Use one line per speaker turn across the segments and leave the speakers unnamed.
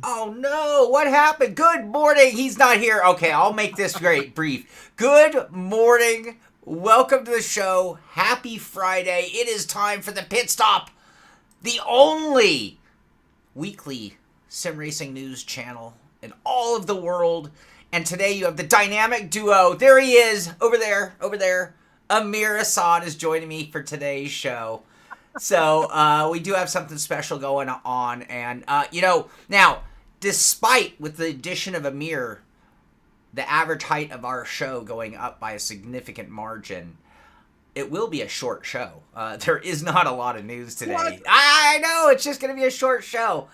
Oh no, what happened? Good morning. He's not here. Okay, I'll make this great brief. Good morning. Welcome to the show. Happy Friday. It is time for the Pit Stop, the only weekly sim racing news channel in all of the world. And today you have the dynamic duo. There he is, over there. Amir Assad is joining me for today's show. So we do have something special going on. And, now, despite with the addition of Amir, the average height of our show going up by a significant margin, it will be a short show. There is not a lot of news today.
What?
I know, it's just going to be a short show.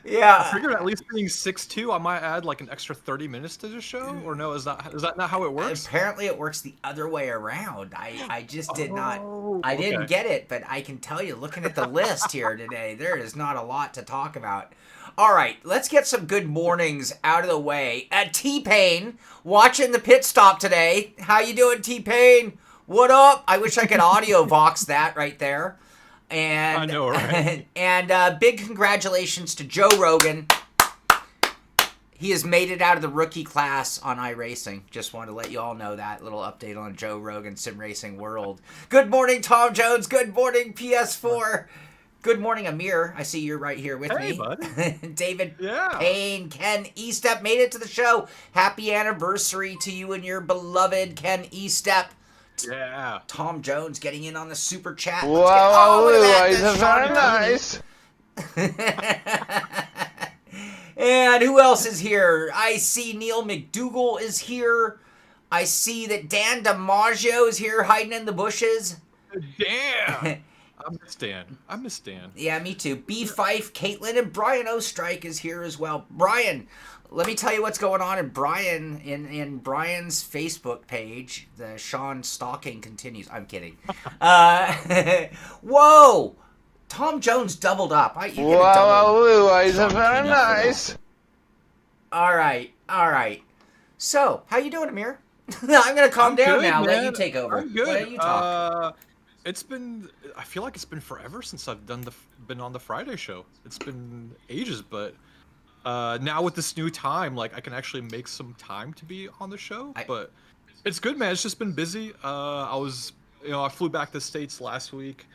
Yeah.
I figured at least being 6'2", I might add like an extra 30 minutes to the show. Or no, is that not how it works?
Apparently it works the other way around. I just did not. I
okay.
didn't get it, but I can tell you, looking at the list here today, there is not a lot to talk about. All right, let's get some good mornings out of the way. T-Pain, watching the Pit Stop today. How you doing, T-Pain? What up? I wish I could audio vox that right there. And
I know, right?
And big congratulations to Joe Rogan. He has made it out of the rookie class on iRacing. Just wanted to let you all know that little update on Joe Rogan Sim Racing World. Good morning, Tom Jones. Good morning, PS4. Good morning, Amir. I see you're right here with
Hey,
me.
bud.
David
Yeah.
Payne, Ken Estep made it to the show. Happy anniversary to you and your beloved Ken Estep.
Yeah.
Tom Jones getting in on the super chat.
Wow,
look
it's
at that.
very
Sean
nice.
And who else is here? I see Neil McDougall is here. I see that Dan DiMaggio is here hiding in the bushes.
Damn. I miss Dan.
Yeah, me too. B. Fife, Caitlin, and Brian Ostrike is here as well. Brian, let me tell you what's going on in Brian's Facebook page. The Sean stalking continues. I'm kidding. Whoa! Tom Jones doubled up.
Wow, it's very nice.
All right. So, how you doing, Amir? I'm gonna calm down
good,
now.
Man.
Let you take over.
I'm good.
Let you talk.
I feel like it's been forever since I've been on the Friday show. It's been ages, but now with this new time, like I can actually make some time to be on the show. But it's good, man. It's just been busy. I flew back to the States last week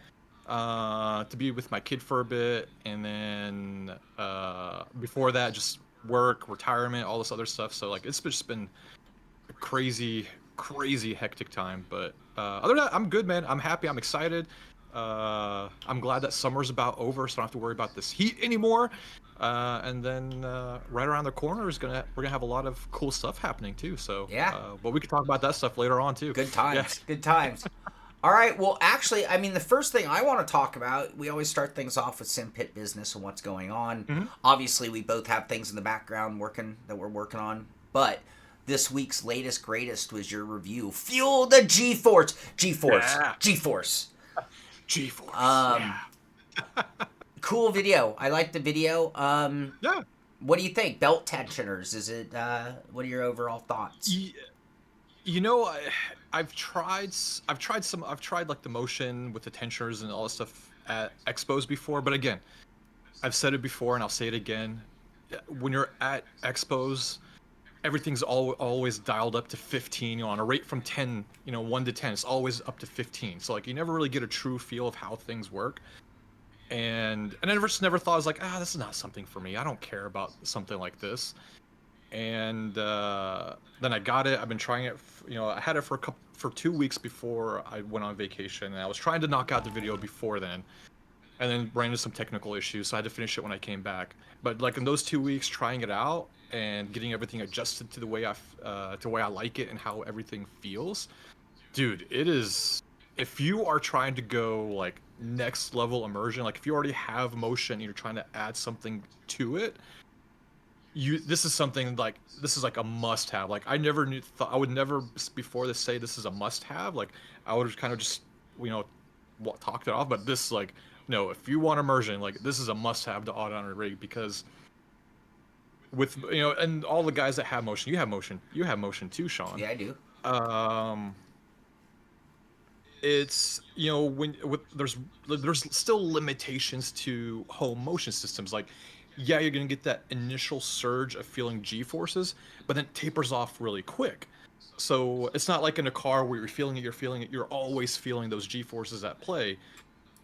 to be with my kid for a bit, and then before that, just work, retirement, all this other stuff. So like it's just been a crazy hectic time. But other than that, I'm good, man. I'm happy. I'm excited. I'm glad that summer's about over, so I don't have to worry about this heat anymore. And then right around the corner we're gonna have a lot of cool stuff happening too. So
Yeah.
But we can talk about that stuff later on too.
Good times.
Yeah.
Good times. All right. Well, actually, I mean, the first thing I want to talk about, we always start things off with Sim Pit business and what's going on.
Mm-hmm.
Obviously, we both have things in the background that we're working on. But this week's latest greatest was your review. Fuel the G-Force.
Yeah.
G-Force.
Yeah.
Cool video. I like the video.
Yeah.
What do you think? Belt tensioners. Is it? What are your overall thoughts?
You know, I've tried like the motion with the tensioners and all this stuff at expos before, but again, I've said it before and I'll say it again. When you're at expos, everything's always dialed up to 15, on a rate from 10, 1 to 10, it's always up to 15. So like you never really get a true feel of how things work. And I just never thought, I was like, this is not something for me. I don't care about something like this. And then I got it. I've been trying it. I had it for 2 weeks before I went on vacation, and I was trying to knock out the video before then, and then ran into some technical issues, so I had to finish it when I came back. But like in those 2 weeks, trying it out and getting everything adjusted to the way I like it and how everything feels, dude, it is. If you are trying to go like next level immersion, like if you already have motion and you're trying to add something to it, this is like a must-have. Like I would never before this say this is a must-have. Like I would kind of just talked it off. But this, like, no, if you want immersion, like this is a must-have to audit on a rig, because with and all the guys that have motion, you have motion too, Sean.
Yeah, I do.
it's there's still limitations to home motion systems. Like, yeah, you're gonna get that initial surge of feeling G forces, but then it tapers off really quick. So it's not like in a car where you're feeling it, you're always feeling those G forces at play.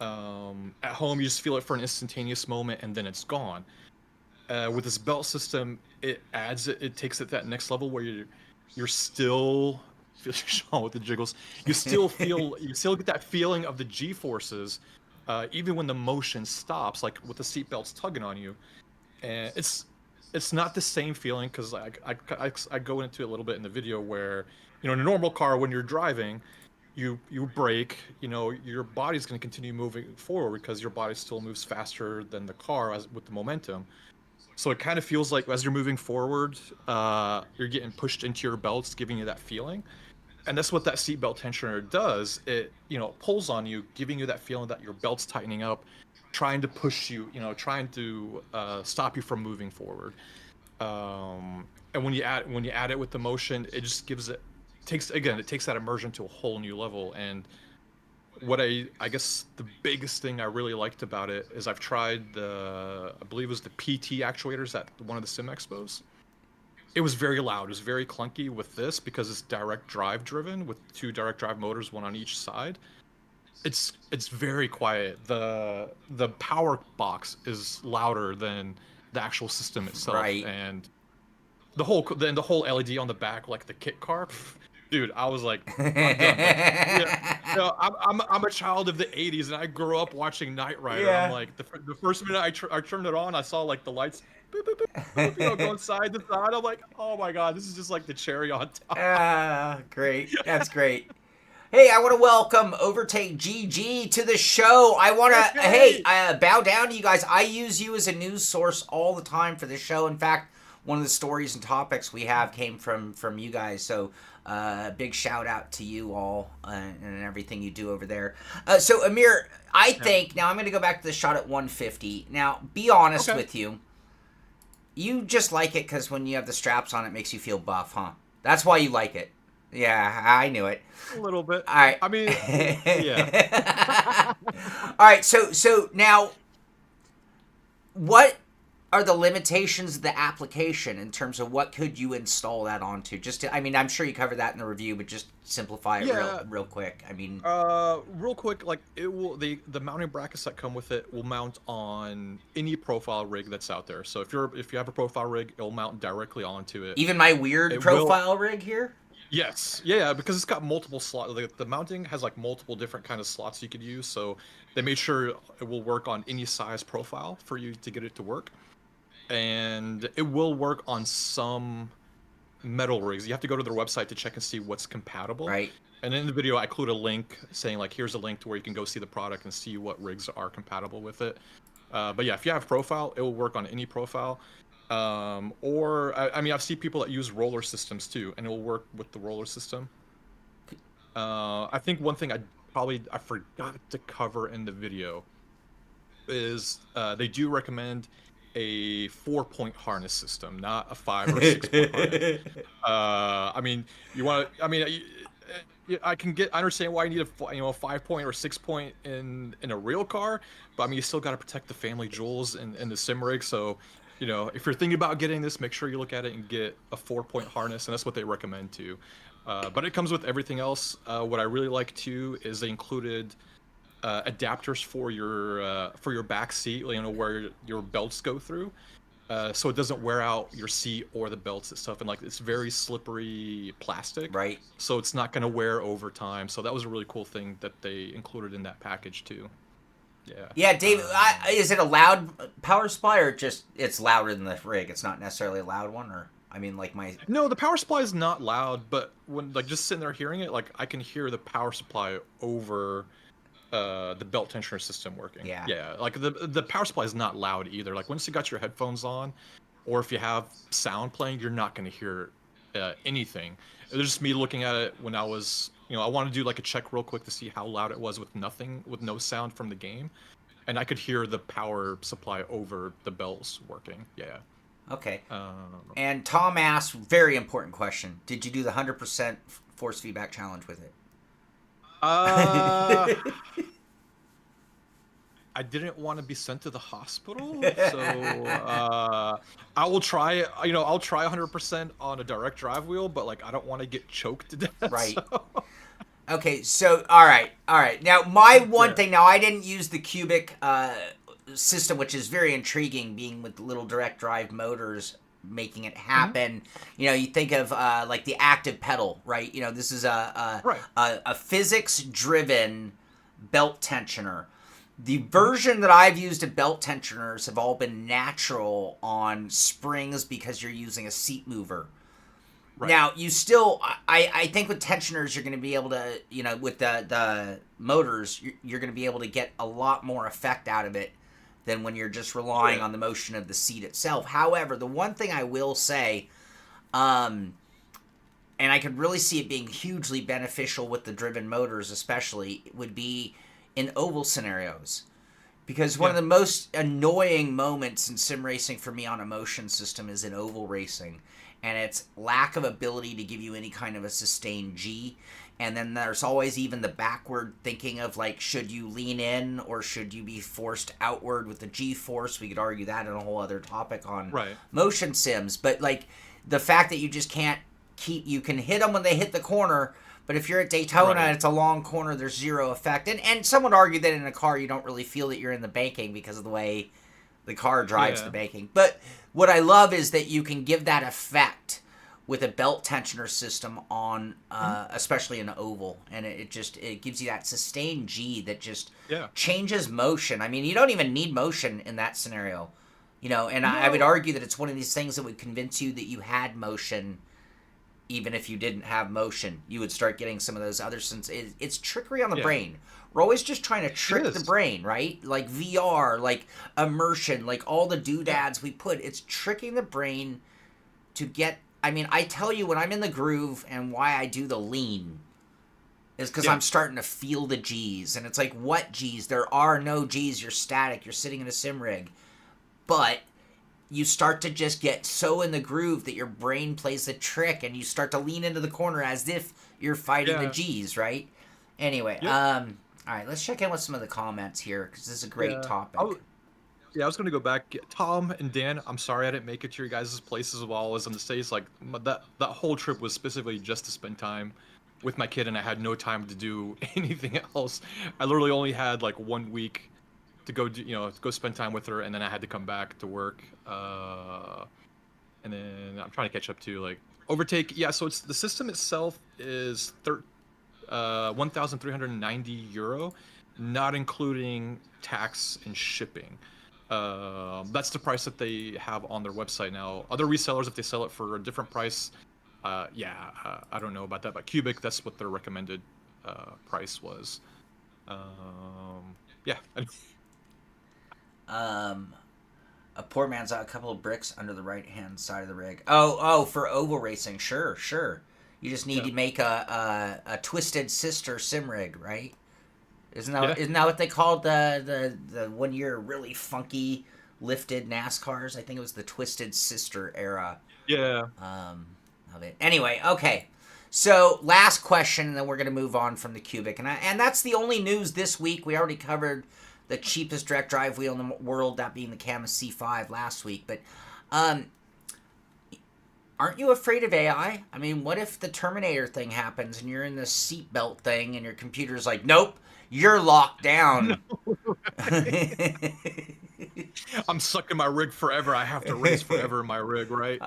At home, you just feel it for an instantaneous moment, and then it's gone. With this belt system, it takes it that next level where you're still Sean with the jiggles. You still get that feeling of the G forces, even when the motion stops, like with the seatbelts tugging on you. And it's not the same feeling because I go into it a little bit in the video where in a normal car when you're driving, you brake, your body's going to continue moving forward because your body still moves faster than the car as with the momentum. So it kind of feels like as you're moving forward, you're getting pushed into your belts, giving you that feeling. And that's what that seatbelt tensioner does. It, pulls on you, giving you that feeling that your belt's tightening up, trying to push you, trying to stop you from moving forward. And when you add it with the motion, it just takes that immersion to a whole new level. And what I guess the biggest thing I really liked about it is I've tried I believe it was the PT actuators at one of the sim expos. It was very loud. It was very clunky with this because it's direct drive driven with 2 direct drive motors, one on each side. It's very quiet. The power box is louder than the actual system itself,
Right.
and the whole LED on the back, like the kit car. Dude, I was like, I'm done. I'm a child of the '80s, and I grew up watching Knight Rider.
Yeah.
I'm like, the first minute I turned it on, I saw like the lights, boop, boop, boop, boop, going side to side. I'm like, oh my god, this is just like the cherry on top.
Ah, great. That's great. Hey, I want to welcome Overtake GG to the show. I want to, bow down to you guys. I use you as a news source all the time for the show. In fact, one of the stories and topics we have came from you guys. So big shout out to you all and everything you do over there. So Amir, I think, now I'm going to go back to the shot at 150. Now, be honest with you. You just like it because when you have the straps on, it makes you feel buff, huh? That's why you like it. Yeah, I knew it.
A little bit.
All right.
I mean, yeah.
All right, so now, what are the limitations of the application in terms of what could you install that onto? I'm sure you covered that in the review, but just simplify it real quick. I mean,
real quick, like it will the mounting brackets that come with it will mount on any profile rig that's out there. So if you have a profile rig, it'll mount directly onto it.
Even my weird profile rig here.
Yes, yeah, because it's got multiple slots. The mounting has like multiple different kind of slots you could use. So they made sure it will work on any size profile for you to get it to work. And it will work on some metal rigs. You have to go to their website to check and see what's compatible.
Right.
And in the video, I include a link saying like, here's a link to where you can go see the product and see what rigs are compatible with it. But yeah, if you have profile, it will work on any profile. I've seen people that use roller systems too, and it will work with the roller system. I think one thing I forgot to cover in the video is they do recommend a 4-point harness system, not a 5 or 6-point harness. I understand why you need a 5-point or 6-point in a real car, but you still got to protect the family jewels in the sim rig. So, if you're thinking about getting this, make sure you look at it and get a 4-point harness, and that's what they recommend too. But it comes with everything else. What I really like too is they included adapters for your back seat, where your belts go through, so it doesn't wear out your seat or the belts and stuff. And like it's very slippery plastic,
right?
So it's not going to wear over time. So that was a really cool thing that they included in that package too. Yeah.
Yeah, Dave. Is it a loud power supply or just it's louder than the rig? It's not necessarily a loud one, or
No, the power supply is not loud, but when just sitting there hearing it, I can hear the power supply over the belt tensioner system working.
Yeah.
Yeah. The power supply is not loud either. Once you got your headphones on, or if you have sound playing, you're not going to hear anything. It was just me looking at it when I was, I wanted to do a check real quick to see how loud it was with no sound from the game, and I could hear the power supply over the bells working. Yeah.
Okay. And Tom asked, very important question: did you do the 100% force feedback challenge with it?
Uh, I didn't want to be sent to the hospital, so I will try. I'll try 100% on a direct drive wheel, but like I don't want to get choked to death.
Right.
So.
Okay, so all right. Now my one
Yeah.
thing. Now I didn't use the cubic system, which is very intriguing, being with little direct drive motors making it happen. You know, you think of like the active pedal, right? You know, this is
Right.
a physics driven belt tensioner. The version that I've used of belt tensioners have all been natural on springs because you're using a seat mover.
Right.
Now, you still, I think with tensioners, you're going to be able to, you know, with the motors, you're going to be able to get a lot more effect out of it than when you're just relying on the motion of the seat itself. However, the one thing I will say, and I could really see it being hugely beneficial with the driven motors, especially, would be in oval scenarios. Because one of the most annoying moments in sim racing for me on a motion system is in oval racing. And its lack of ability to give you any kind of a sustained G. And then there's always even the backward thinking of, like, should you lean in or should you be forced outward with the G force? We could argue that in a whole other topic on motion sims. But, like, the fact that you just can't you can hit them when they hit the corner, but if you're at Daytona and it's a long corner, there's zero effect. And some would argue that in a car you don't really feel that you're in the banking because of the way the car drives the banking. But what I love is that you can give that effect with a belt tensioner system on, especially an oval, and it gives you that sustained G that just changes motion. I mean, you don't even need motion in that scenario, you know. And I would argue that it's one of these things that would convince you that you had motion, even if you didn't have motion. You would start getting some of those other it's trickery on the brain. We're always just trying to trick the brain, right? Like VR, like immersion, like all the doodads we put. It's tricking the brain to get... I mean, I tell you, when I'm in the groove and why I do the lean is because I'm starting to feel the G's. And it's like, what G's? There are no G's. You're static. You're sitting in a sim rig. But you start to just get so in the groove that your brain plays the trick and you start to lean into the corner as if you're fighting the G's, right? Anyway, all right, let's check in with some of the comments here because this is a great topic.
I was going to go back. Tom and Dan, I'm sorry I didn't make it to your guys' places while I was in the States. Like, that whole trip was specifically just to spend time with my kid, and I had no time to do anything else. I literally only had, like, 1 week to go, go spend time with her, and then I had to come back to work. And then I'm trying to catch up to, like, overtake. Yeah, so it's the system itself is 1,390 euro, not including tax and shipping. That's the price that they have on their website now. Other resellers, if they sell it for a different price, I don't know about that. But Cubic, that's what their recommended price was.
A poor man's got a couple of bricks under the right-hand side of the rig. Oh, for oval racing, sure. You just need to make a Twisted Sister sim rig, right? Isn't that what they called the 1 year really funky lifted NASCARs? I think it was the Twisted Sister era.
Yeah.
Of it. Anyway, okay. So last question, and then we're gonna move on from the Cubic, and that's the only news this week. We already covered the cheapest direct drive wheel in the world, that being the Camus C5 last week, but aren't you afraid of AI? I mean, what if the Terminator thing happens and you're in the seatbelt thing and your computer's like, nope, you're locked down.
No, I'm stuck in my rig forever. I have to race forever in my rig, right?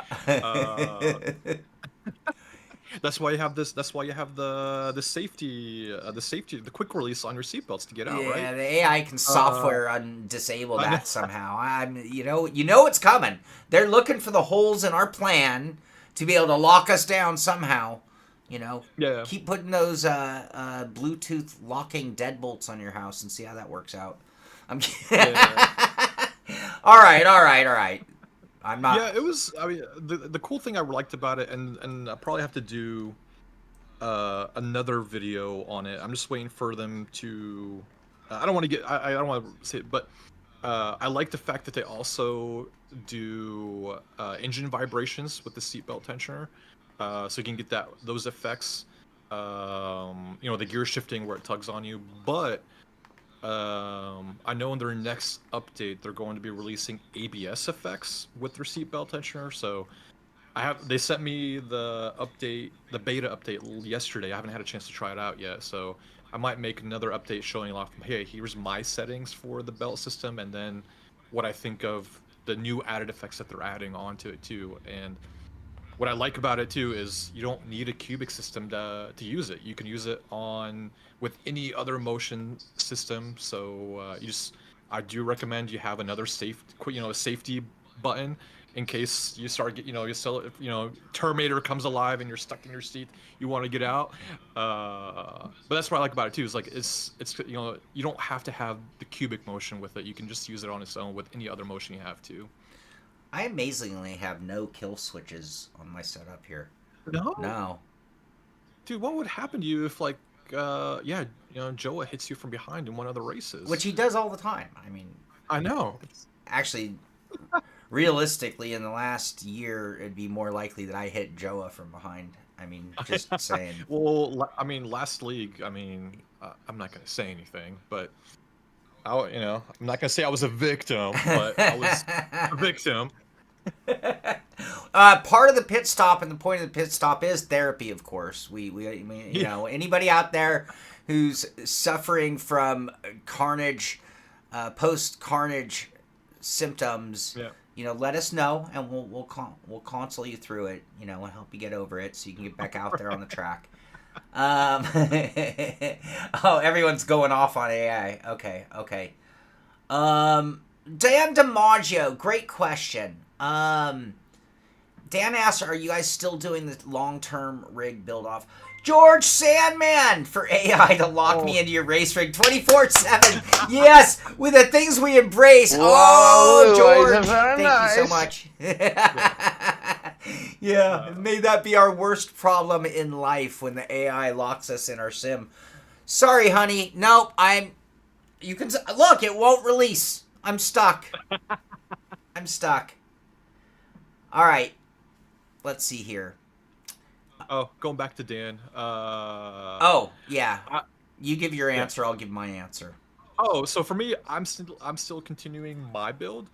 That's why you have this. That's why you have the safety, the quick release on your seatbelts to get out, right?
Yeah, the AI can software disable that somehow. You know it's coming. They're looking for the holes in our plan to be able to lock us down somehow. You know, keep putting those Bluetooth locking deadbolts on your house and see how that works out. I'm kidding. All right. I'm not.
Yeah, it was. I mean, the cool thing I liked about it, and I probably have to do another video on it. I'm just waiting for them to. I don't want to get. I don't want to say it, but I like the fact that they also do engine vibrations with the seatbelt tensioner, so you can get those effects. the gear shifting where it tugs on you. But I know in their next update they're going to be releasing ABS effects with their seatbelt tensioner. So they sent me the beta update yesterday. I haven't had a chance to try it out yet, so I might make another update showing off, hey, here's my settings for the belt system, and then what I think of the new added effects that they're adding onto it too. And what I like about it too is you don't need a cubic system to use it. You can use it with any other motion system. So I do recommend you have another safety button in case you start Terminator comes alive and you're stuck in your seat, you want to get out. But that's what I like about it too. Is like it's you don't have to have the cubic motion with it. You can just use it on its own with any other motion you have to.
I amazingly have no kill switches on my setup here.
No. Dude, what would happen to you if Joa hits you from behind in one of the races?
Which he does all the time. I mean,
I know.
Actually, realistically, in the last year, it'd be more likely that I hit Joa from behind. I mean, just saying.
Well, I mean, last league, I'm not going to say anything, but I'm not going to say I was a victim, but I was a victim.
Part of the pit stop, and the point of the pit stop is therapy, of course. We anybody out there who's suffering from carnage, post-carnage symptoms, let us know, and we'll console you through it, and help you get over it so you can get back out there on the track. Oh, everyone's going off on AI. Okay. Dan DiMaggio, great question. Dan asks, are you guys still doing the long-term rig build-off? George Sandman for AI to lock me into your race rig 24/7. Yes, with the things we embrace.
Whoa,
George,
very
thank you so
nice.
much. Yeah, may that be our worst problem in life when the AI locks us in our sim. Sorry, honey. Nope, you can look, it won't release. I'm stuck. All right. Let's see here.
Oh, going back to Dan.
Yeah. You give your answer, I'll give my answer.
Oh, so for me, I'm still continuing my build.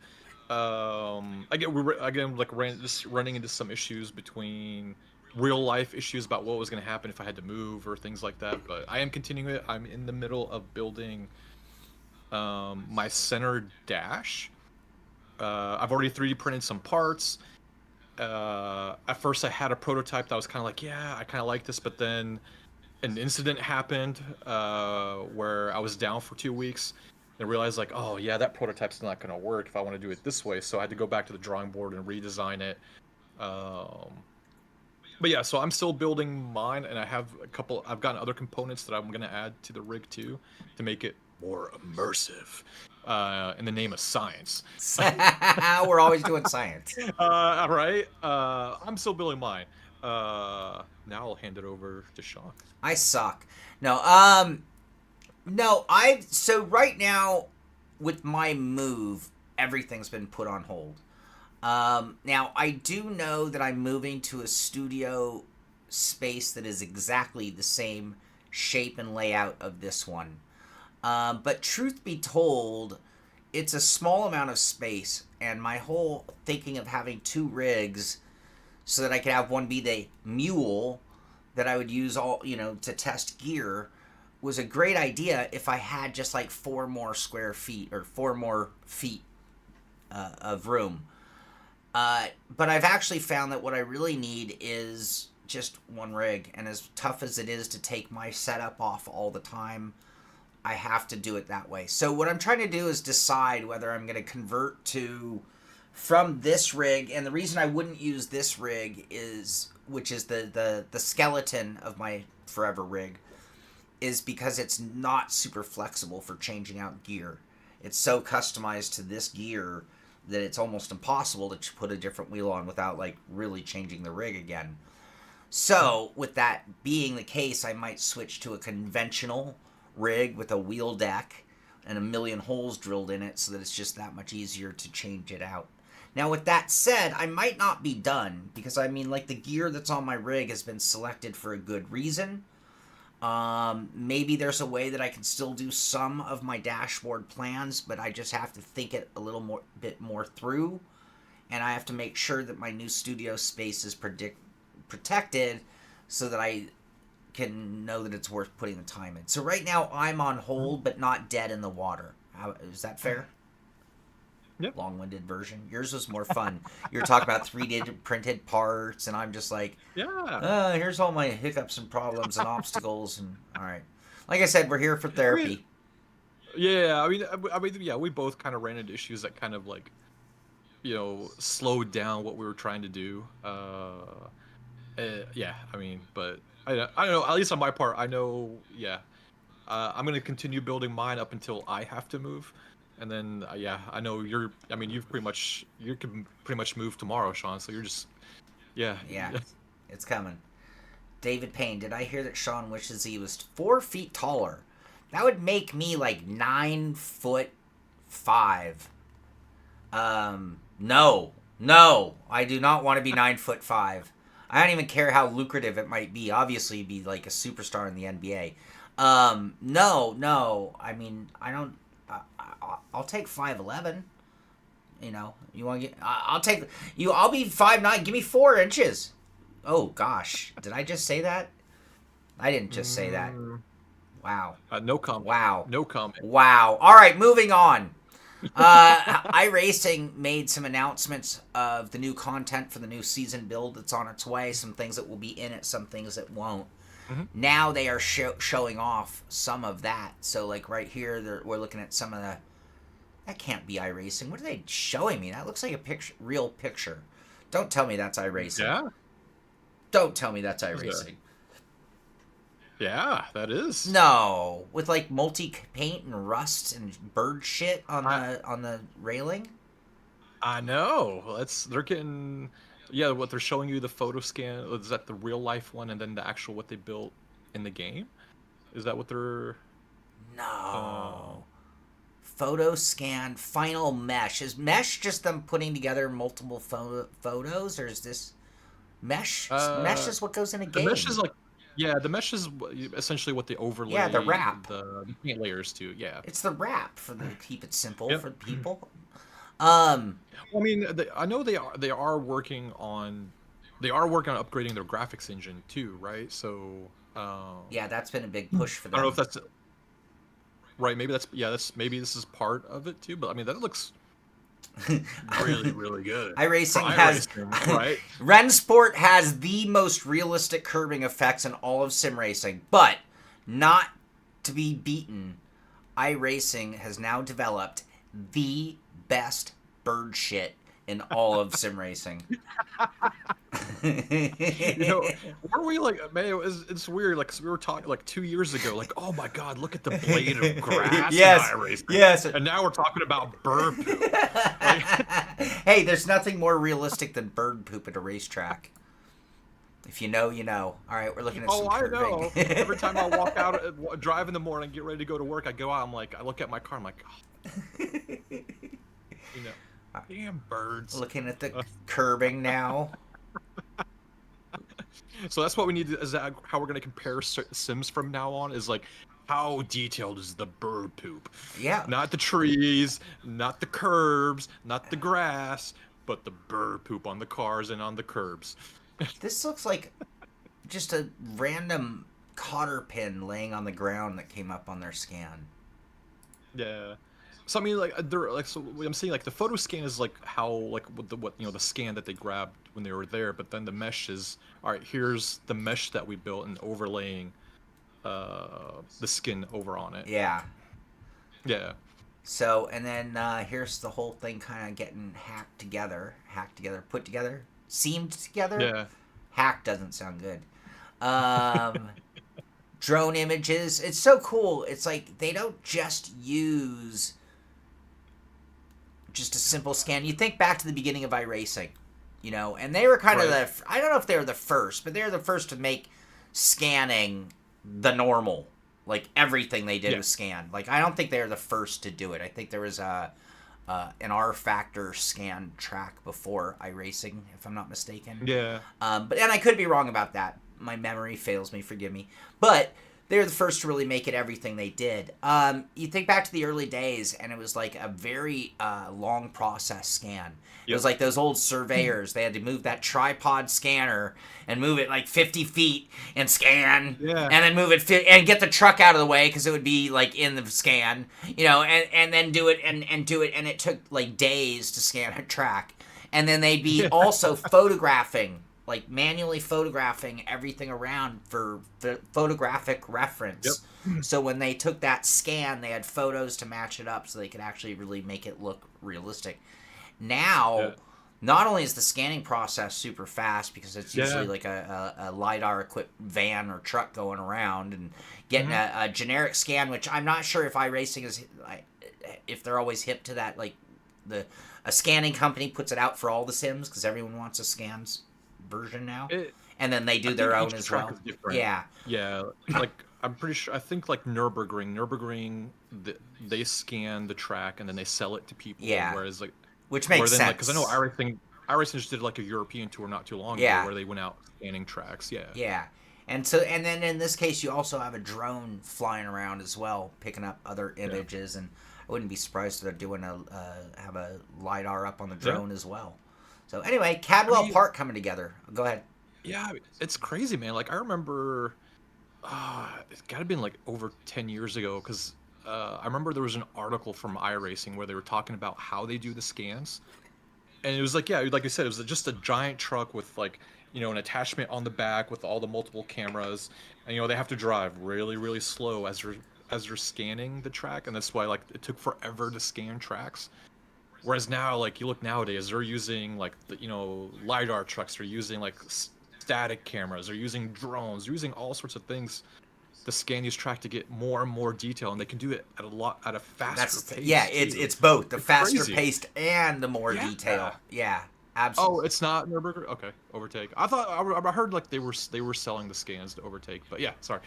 Just running into some issues between real life issues about what was going to happen if I had to move or things like that. But I am continuing it. I'm in the middle of building my center dash. I've already 3D printed some parts. At first I had a prototype that was kind of like, yeah, I kind of like this, but then an incident happened where I was down for 2 weeks and realized like, oh yeah, that prototype's not going to work if I want to do it this way. So I had to go back to the drawing board and redesign it. But yeah, so I'm still building mine, and I've gotten other components that I'm going to add to the rig too to make it more immersive. In the name of science.
We're always doing science.
All right. I'm still building mine. Now I'll hand it over to Sean.
I suck. So right now with my move, everything's been put on hold. Now I do know that I'm moving to a studio space that is exactly the same shape and layout of this one. But truth be told, it's a small amount of space, and my whole thinking of having 2 rigs so that I could have one be the mule that I would use to test gear was a great idea if I had just like 4 more square feet or 4 more feet of room. But I've actually found that what I really need is just 1 rig, and as tough as it is to take my setup off all the time, I have to do it that way. So what I'm trying to do is decide whether I'm going to convert from this rig, and the reason I wouldn't use this rig which is the skeleton of my forever rig, is because it's not super flexible for changing out gear. It's so customized to this gear that it's almost impossible to put a different wheel on without like really changing the rig again. So with that being the case, I might switch to a conventional rig with a wheel deck and a million holes drilled in it so that it's just that much easier to change it out. Now with that said, I might not be done, because the gear that's on my rig has been selected for a good reason. Maybe there's a way that I can still do some of my dashboard plans, but I just have to think it a little bit more through, and I have to make sure that my new studio space is protected so that I can know that it's worth putting the time in. So right now I'm on hold, but not dead in the water. Is that fair?
Yep.
Long-winded version. Yours was more fun. You were talking about 3D printed parts, and I'm just like,
Yeah.
here's all my hiccups and problems and obstacles, and all right. Like I said, we're here for therapy.
Yeah, yeah, we both kind of ran into issues that kind of like, slowed down what we were trying to do. Yeah, but I don't know. At least on my part, I know. Yeah, I'm gonna continue building mine up until I have to move, and then yeah, I know you're. I mean, you can pretty much move tomorrow, Sean. So you're just, yeah.
Yeah, it's coming. David Payne, did I hear that Sean wishes he was 4 feet taller? That would make me like 9'5". No, I do not want to be 9'5". I don't even care how lucrative it might be. Obviously, be like a superstar in the NBA. No. I mean, I don't. I'll take 5'11". You know, you want to get? I'll take you. I'll be 5'9". Give me 4 inches. Oh gosh, did I just say that? I didn't just say that. Wow.
No comment.
Wow.
No comment.
Wow. All right, moving on. iRacing made some announcements of the new content for the new season build that's on its way. Some things that will be in it, some things that won't.
Mm-hmm.
Now they are showing off some of that. So, like right here, we're looking at some of the. That can't be iRacing. What are they showing me? That looks like a real picture. Don't tell me that's iRacing.
Yeah.
Don't tell me that's iRacing.
Yeah, that is.
No, with like multi-paint and rust and bird shit on the railing.
I know. They're getting. Yeah, what they're showing you, the photo scan, is that the real life one, and then the actual what they built in the game? Is that what they're?
No. Photo scan, final mesh. Is mesh just them putting together multiple photos, or is this mesh? Mesh is what goes in a game.
The mesh is like. Yeah, the mesh is essentially what they overlay.
Yeah, the wrap.
The paint layers to. Yeah.
It's the wrap for the keep it simple for people.
I mean, I know they are working on upgrading their graphics engine too, right? So.
Yeah, that's been a big push for them.
I don't know if that's. Right, maybe maybe this is part of it too, but I mean that looks really, really good.
iRacing has
right.
Rensport has the most realistic curbing effects in all of sim racing, but not to be beaten. iRacing has now developed the best bird shit in all of sim racing.
Were we like, man? It's weird. Like we were talking like 2 years ago. Like, oh my god, look at the blade of grass.
Yes,
in iRacing.
yes.
And now we're talking about bird poop.
Hey, there's nothing more realistic than bird poop at a racetrack. If you know, you know. All right, we're looking at some curbing.
I know. Every time I walk out, drive in the morning, get ready to go to work, I go out. I look at my car. I'm like, oh. Damn birds.
Looking at the curbing now.
So that's what we need. Is that how we're going to compare Sims from now on? Is like, how detailed is the bird poop?
Yeah.
Not the trees, not the curbs, not the grass, but the bird poop on the cars and on the curbs.
This looks like just a random cotter pin laying on the ground that came up on their scan.
Yeah. So I mean, like they're like, so I'm seeing like the photo scan is like how like the scan that they grabbed when they were there, but then the mesh is all right. Here's the mesh that we built and overlaying the skin over on it.
Yeah.
Yeah.
So and then here's the whole thing kind of getting hacked together, put together, seamed together.
Yeah.
Hack doesn't sound good. Drone images. It's so cool. It's like they don't just use just a simple scan. You think back to the beginning of iRacing, and they were kind of I don't know if they were the first, but they're the first to make scanning the normal. Like everything they did was scan. Like I don't think they were the first to do it. I think there was an R Factor scan track before iRacing, if I'm not mistaken.
Yeah.
And I could be wrong about that. My memory fails me. Forgive me. But they were the first to really make it everything they did. You think back to the early days, and it was like a very long process scan. It was like those old surveyors. They had to move that tripod scanner and move it like 50 feet and scan, and then move it and get the truck out of the way because it would be like in the scan, and then do it and do it, and it took like days to scan a track, and then they'd be also photographing. Like manually photographing everything around for photographic reference. So when they took that scan, they had photos to match it up so they could actually really make it look realistic. Now, not only is the scanning process super fast because it's usually like a LiDAR equipped van or truck going around and getting a generic scan, which I'm not sure if iRacing is, if they're always hip to that, like a scanning company puts it out for all the sims because everyone wants a scans version now, and then they do their own as well. Yeah,
like I'm pretty sure. I think like Nürburgring, they scan the track and then they sell it to people.
Yeah,
whereas like,
which makes sense
because I know iRacing just did like a European tour not too long ago where they went out scanning tracks. Yeah, and then in this case you also have a drone flying around as well, picking up other images, and I wouldn't be surprised if they're doing have a LiDAR up on the drone as well. So anyway, Cadwell Park coming together. Go ahead. Yeah, it's crazy, man. Like I remember, it's got to have been like over 10 years ago because I remember there was an article from iRacing where they were talking about how they do the scans, and it was like like you said, it was just a giant truck with like an attachment on the back with all the multiple cameras, and they have to drive really really slow as they're scanning the track, and that's why like it took forever to scan tracks. Whereas now, like you look nowadays, they're using like LiDAR trucks. They're using like static cameras. They're using drones. They're using all sorts of things to scan these tracks to get more and more detail, and they can do it at a faster pace.
Yeah, it's both the faster
crazy.
Paced and the more detail. Yeah, absolutely.
Oh, it's not Nürburgring. Okay, Overtake. I thought I heard like they were selling the scans to Overtake, but yeah, sorry.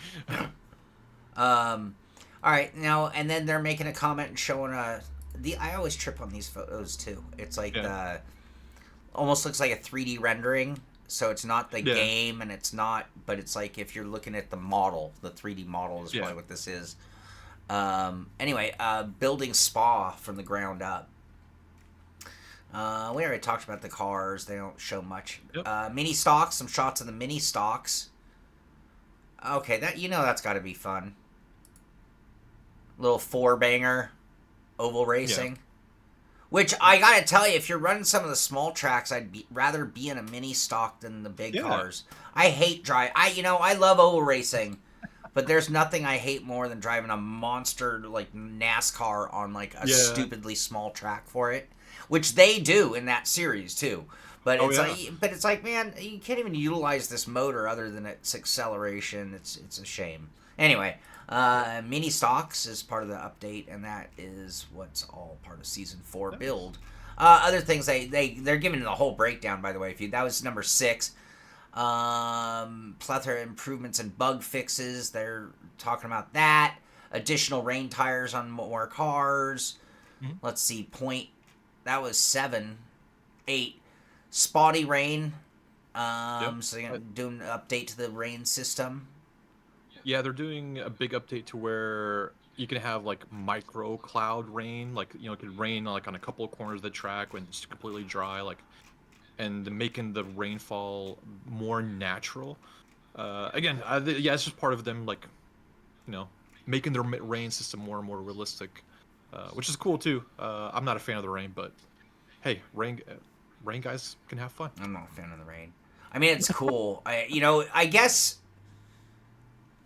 All right, now and then they're making a comment and showing I always trip on these photos too. It's like almost looks like a 3D rendering, so it's not the game, and it's not, but it's like if you're looking at the model, the 3D model is probably what this is. Anyway, building Spa from the ground up. We already talked about the cars. They don't show much. Mini stocks, some shots of the mini stocks. Okay, that's got to be fun. Little four-banger. Oval racing, which I gotta tell you, if you're running some of the small tracks, I'd rather be in a mini stock than the big cars. I hate drive. I love oval racing, but there's nothing I hate more than driving a monster like NASCAR on like a stupidly small track for it, which they do in that series too. But it's like, man, you can't even utilize this motor other than its acceleration. It's a shame. Anyway. Mini stocks is part of the update, and that is what's all part of Season 4 build. Other things, they're giving the whole breakdown, by the way. That was number 6. Plethora of improvements and bug fixes. They're talking about that. Additional rain tires on more cars. Let's see, that was 7. 8. Spotty rain. So they're going to do an update to the rain system.
Yeah, they're doing a big update to where you can have like micro cloud rain, like it could rain like on a couple of corners of the track when it's completely dry, like, and making the rainfall more natural. Again, it's just part of them like, making their rain system more and more realistic, which is cool too. I'm not a fan of the rain, but hey, rain guys can have fun.
I'm not a fan of the rain. I mean, it's cool. I guess.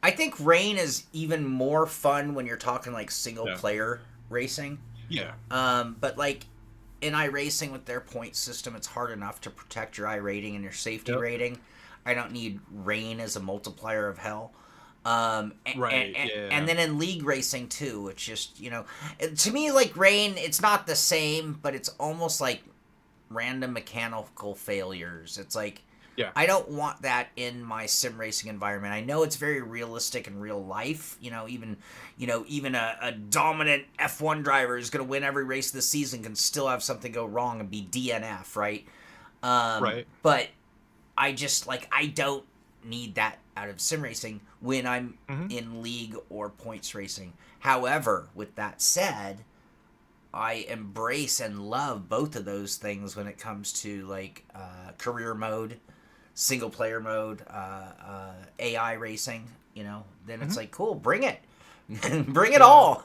I think rain is even more fun when you're talking like single player racing.
Yeah.
But like in iRacing with their point system, it's hard enough to protect your iRating and your safety rating. I don't need rain as a multiplier of hell. And then in league racing too, it's just, to me, like rain, it's not the same, but it's almost like random mechanical failures. It's like, I don't want that in my sim racing environment. I know it's very realistic in real life. Even a dominant F1 driver who's going to win every race this season can still have something go wrong and be DNF, right? But I just I don't need that out of sim racing when I'm in league or points racing. However, with that said, I embrace and love both of those things when it comes to like career mode, single player mode, AI racing. Then it's like, cool, bring it, bring it all.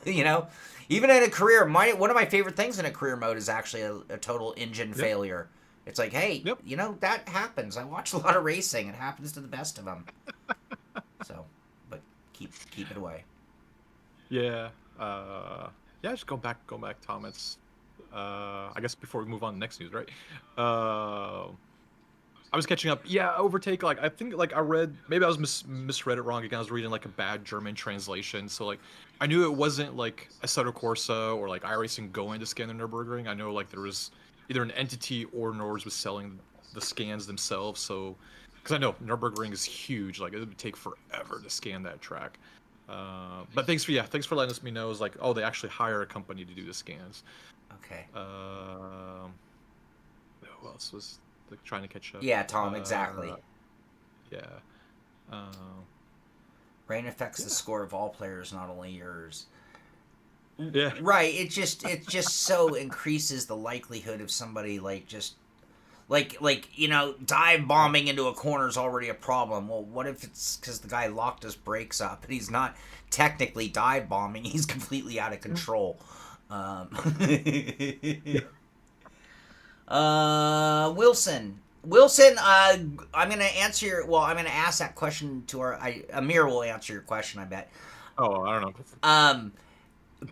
Even in a career, one of my favorite things in a career mode is actually a total engine failure. It's like, hey, that happens. I watch a lot of racing. It happens to the best of them. So, but keep it away.
Yeah. Just go back, Tom. It's, I guess before we move on to next news, right? I was catching up. Yeah, Overtake. Like, I think, like, I read, maybe I was misread it wrong again. I was reading like a bad German translation. So like, I knew it wasn't like Assetto Corsa or like iRacing going to scan the Nürburgring. I know like there was either an entity or Nords was selling the scans themselves. So, because I know Nürburgring is huge. Like, it would take forever to scan that track. But thanks for letting me know. It's like, oh, they actually hire a company to do the scans.
Okay.
Who else was like trying to catch up?
Yeah, Tom, exactly.
Yeah.
Rain affects the score of all players, not only yours.
Yeah.
Right. It just so increases the likelihood of somebody like just like dive bombing into a corner is already a problem. Well, what if it's because the guy locked his brakes up and he's not technically dive bombing? He's completely out of control. Wilson, I'm gonna answer I'm gonna ask that question to Amir will answer your question, I bet.
Oh, I don't know.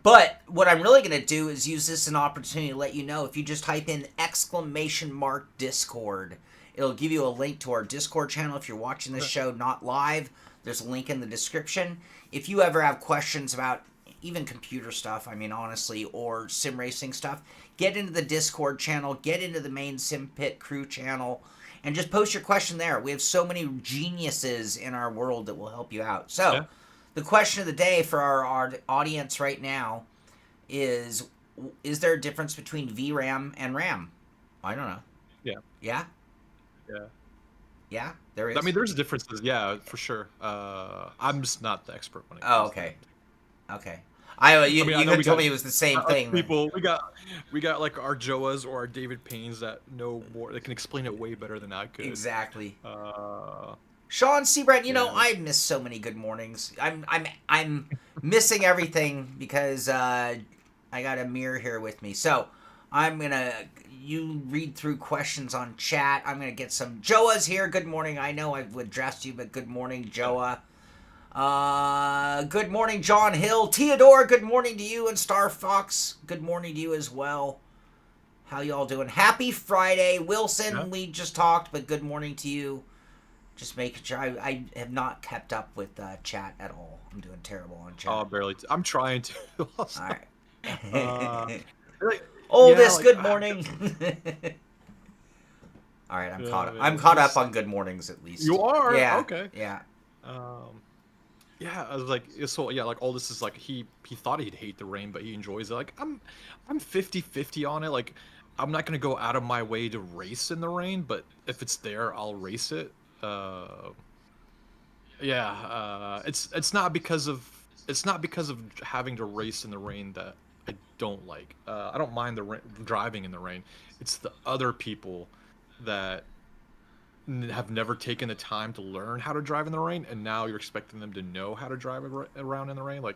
But what I'm really gonna do is use this as an opportunity to let you know, if you just type in !Discord, it'll give you a link to our Discord channel. If you're watching this show not live, there's a link in the description. If you ever have questions about even computer stuff, I mean, honestly, or sim racing stuff, get into the Discord channel, get into the main Sim Pit crew channel, and just post your question there. We have so many geniuses in our world that will help you out. So, the question of the day for our audience right now is there a difference between VRAM and RAM? I don't know.
Yeah.
Yeah?
Yeah.
Yeah? There is?
I mean, there's differences, yeah, for sure. I'm just not the expert when it comes
to okay. Okay. You told me it was the same thing.
People, we got like our Joas or our David Paynes that know more. They can explain it way better than I could.
Exactly. Sean Seabrand, I miss so many good mornings. I'm missing everything because I got Amir here with me. So you read through questions on chat. I'm gonna get some Joas here. Good morning. I know I've addressed you, but good morning, Joa. Good morning, John Hill. Theodore, good morning to you, and Star Fox, good morning to you as well. How y'all doing? Happy Friday. Wilson, we just talked, but good morning to you. Just making sure. I have not kept up with chat at all. I'm doing terrible on chat.
Oh, barely. I'm trying to.
All right. Good morning. All right, I'm caught up. I'm caught up on good mornings at least.
You are?
Yeah.
Okay.
Yeah.
Yeah, I was like, so yeah, like all this is like he thought he'd hate the rain, but he enjoys it. Like I'm 50-50 on it. Like I'm not gonna go out of my way to race in the rain, but if it's there, I'll race it. It's not because of having to race in the rain that I don't like. I don't mind driving in the rain. It's the other people that have never taken the time to learn how to drive in the rain, and now you're expecting them to know how to drive around in the rain. Like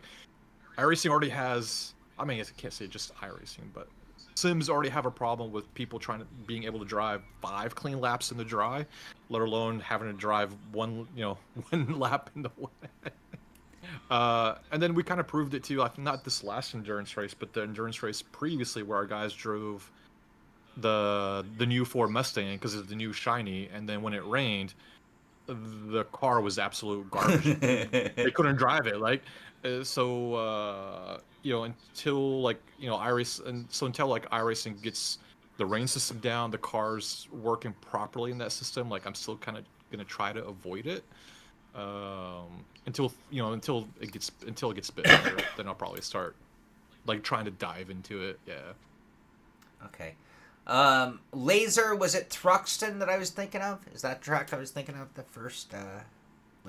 iRacing already has, I mean, I can't say just iRacing, but Sims already have a problem with people being able to drive 5 clean laps in the dry, let alone having to drive one lap in the wet. And then we kind of proved it too, not this last endurance race, but the endurance race previously, where our guys drove the new Ford Mustang because it's the new shiny, and then when it rained, the car was absolute garbage. They couldn't drive it. Like, until iRacing gets the rain system down, the car's working properly in that system. Like, I'm still kind of gonna try to avoid it until it gets better. Then I'll probably start like trying to dive into it. Yeah.
Okay. Laser, was it Thruxton that I was thinking of? Is that track I was thinking of? The first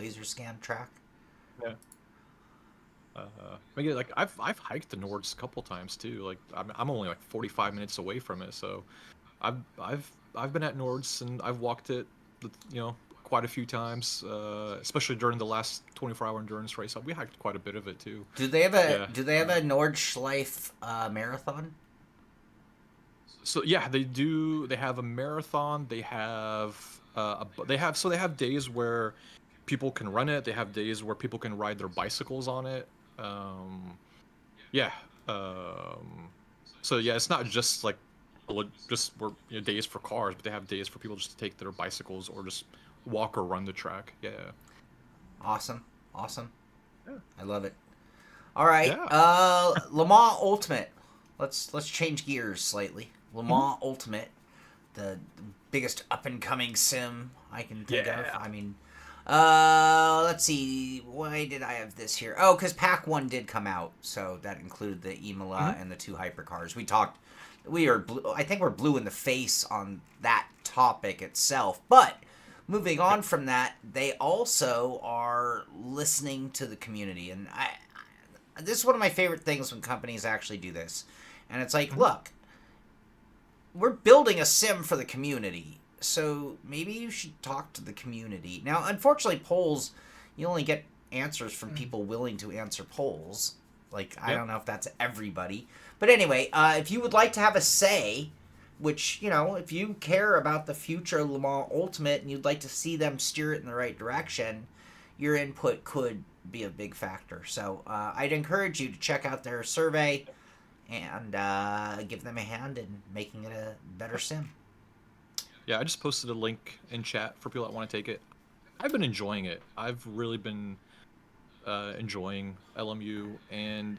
laser scan track.
Yeah. Again, like I've hiked the Nords a couple times too. Like I'm only like 45 minutes away from it, so I've been at Nords and I've walked it, quite a few times. Especially during the last 24-hour endurance race, we hiked quite a bit of it too.
Do they have a
Yeah.
Do they have a Nordschleife marathon?
So yeah, they do. They have a marathon. They have they have days where people can run it. They have days where people can ride their bicycles on it. Yeah. So yeah, it's not just like just days for cars, but they have days for people just to take their bicycles or just walk or run the track. Yeah.
Awesome.
Yeah.
I love it. All right.
Yeah.
Le Mans Ultimate. Let's change gears slightly. Le Mans Ultimate, the biggest up and coming sim I can think of.
Yeah.
I mean, let's see. Why did I have this here? Oh, because Pack 1 did come out, so that included the Imola and the 2 hypercars. I think we're blue in the face on that topic itself, but moving on from that, they also are listening to the community, and this is one of my favorite things when companies actually do this. And it's like, look, we're building a sim for the community, so maybe you should talk to the community. Now, unfortunately, polls, you only get answers from people willing to answer polls. Like, I don't know if that's everybody. But anyway, if you would like to have a say, which, if you care about the future of Le Mans Ultimate and you'd like to see them steer it in the right direction, your input could be a big factor. So I'd encourage you to check out their survey and give them a hand in making it a better sim.
Yeah, I just posted a link in chat for people that want to take it. I've been enjoying it. I've really been enjoying LMU, and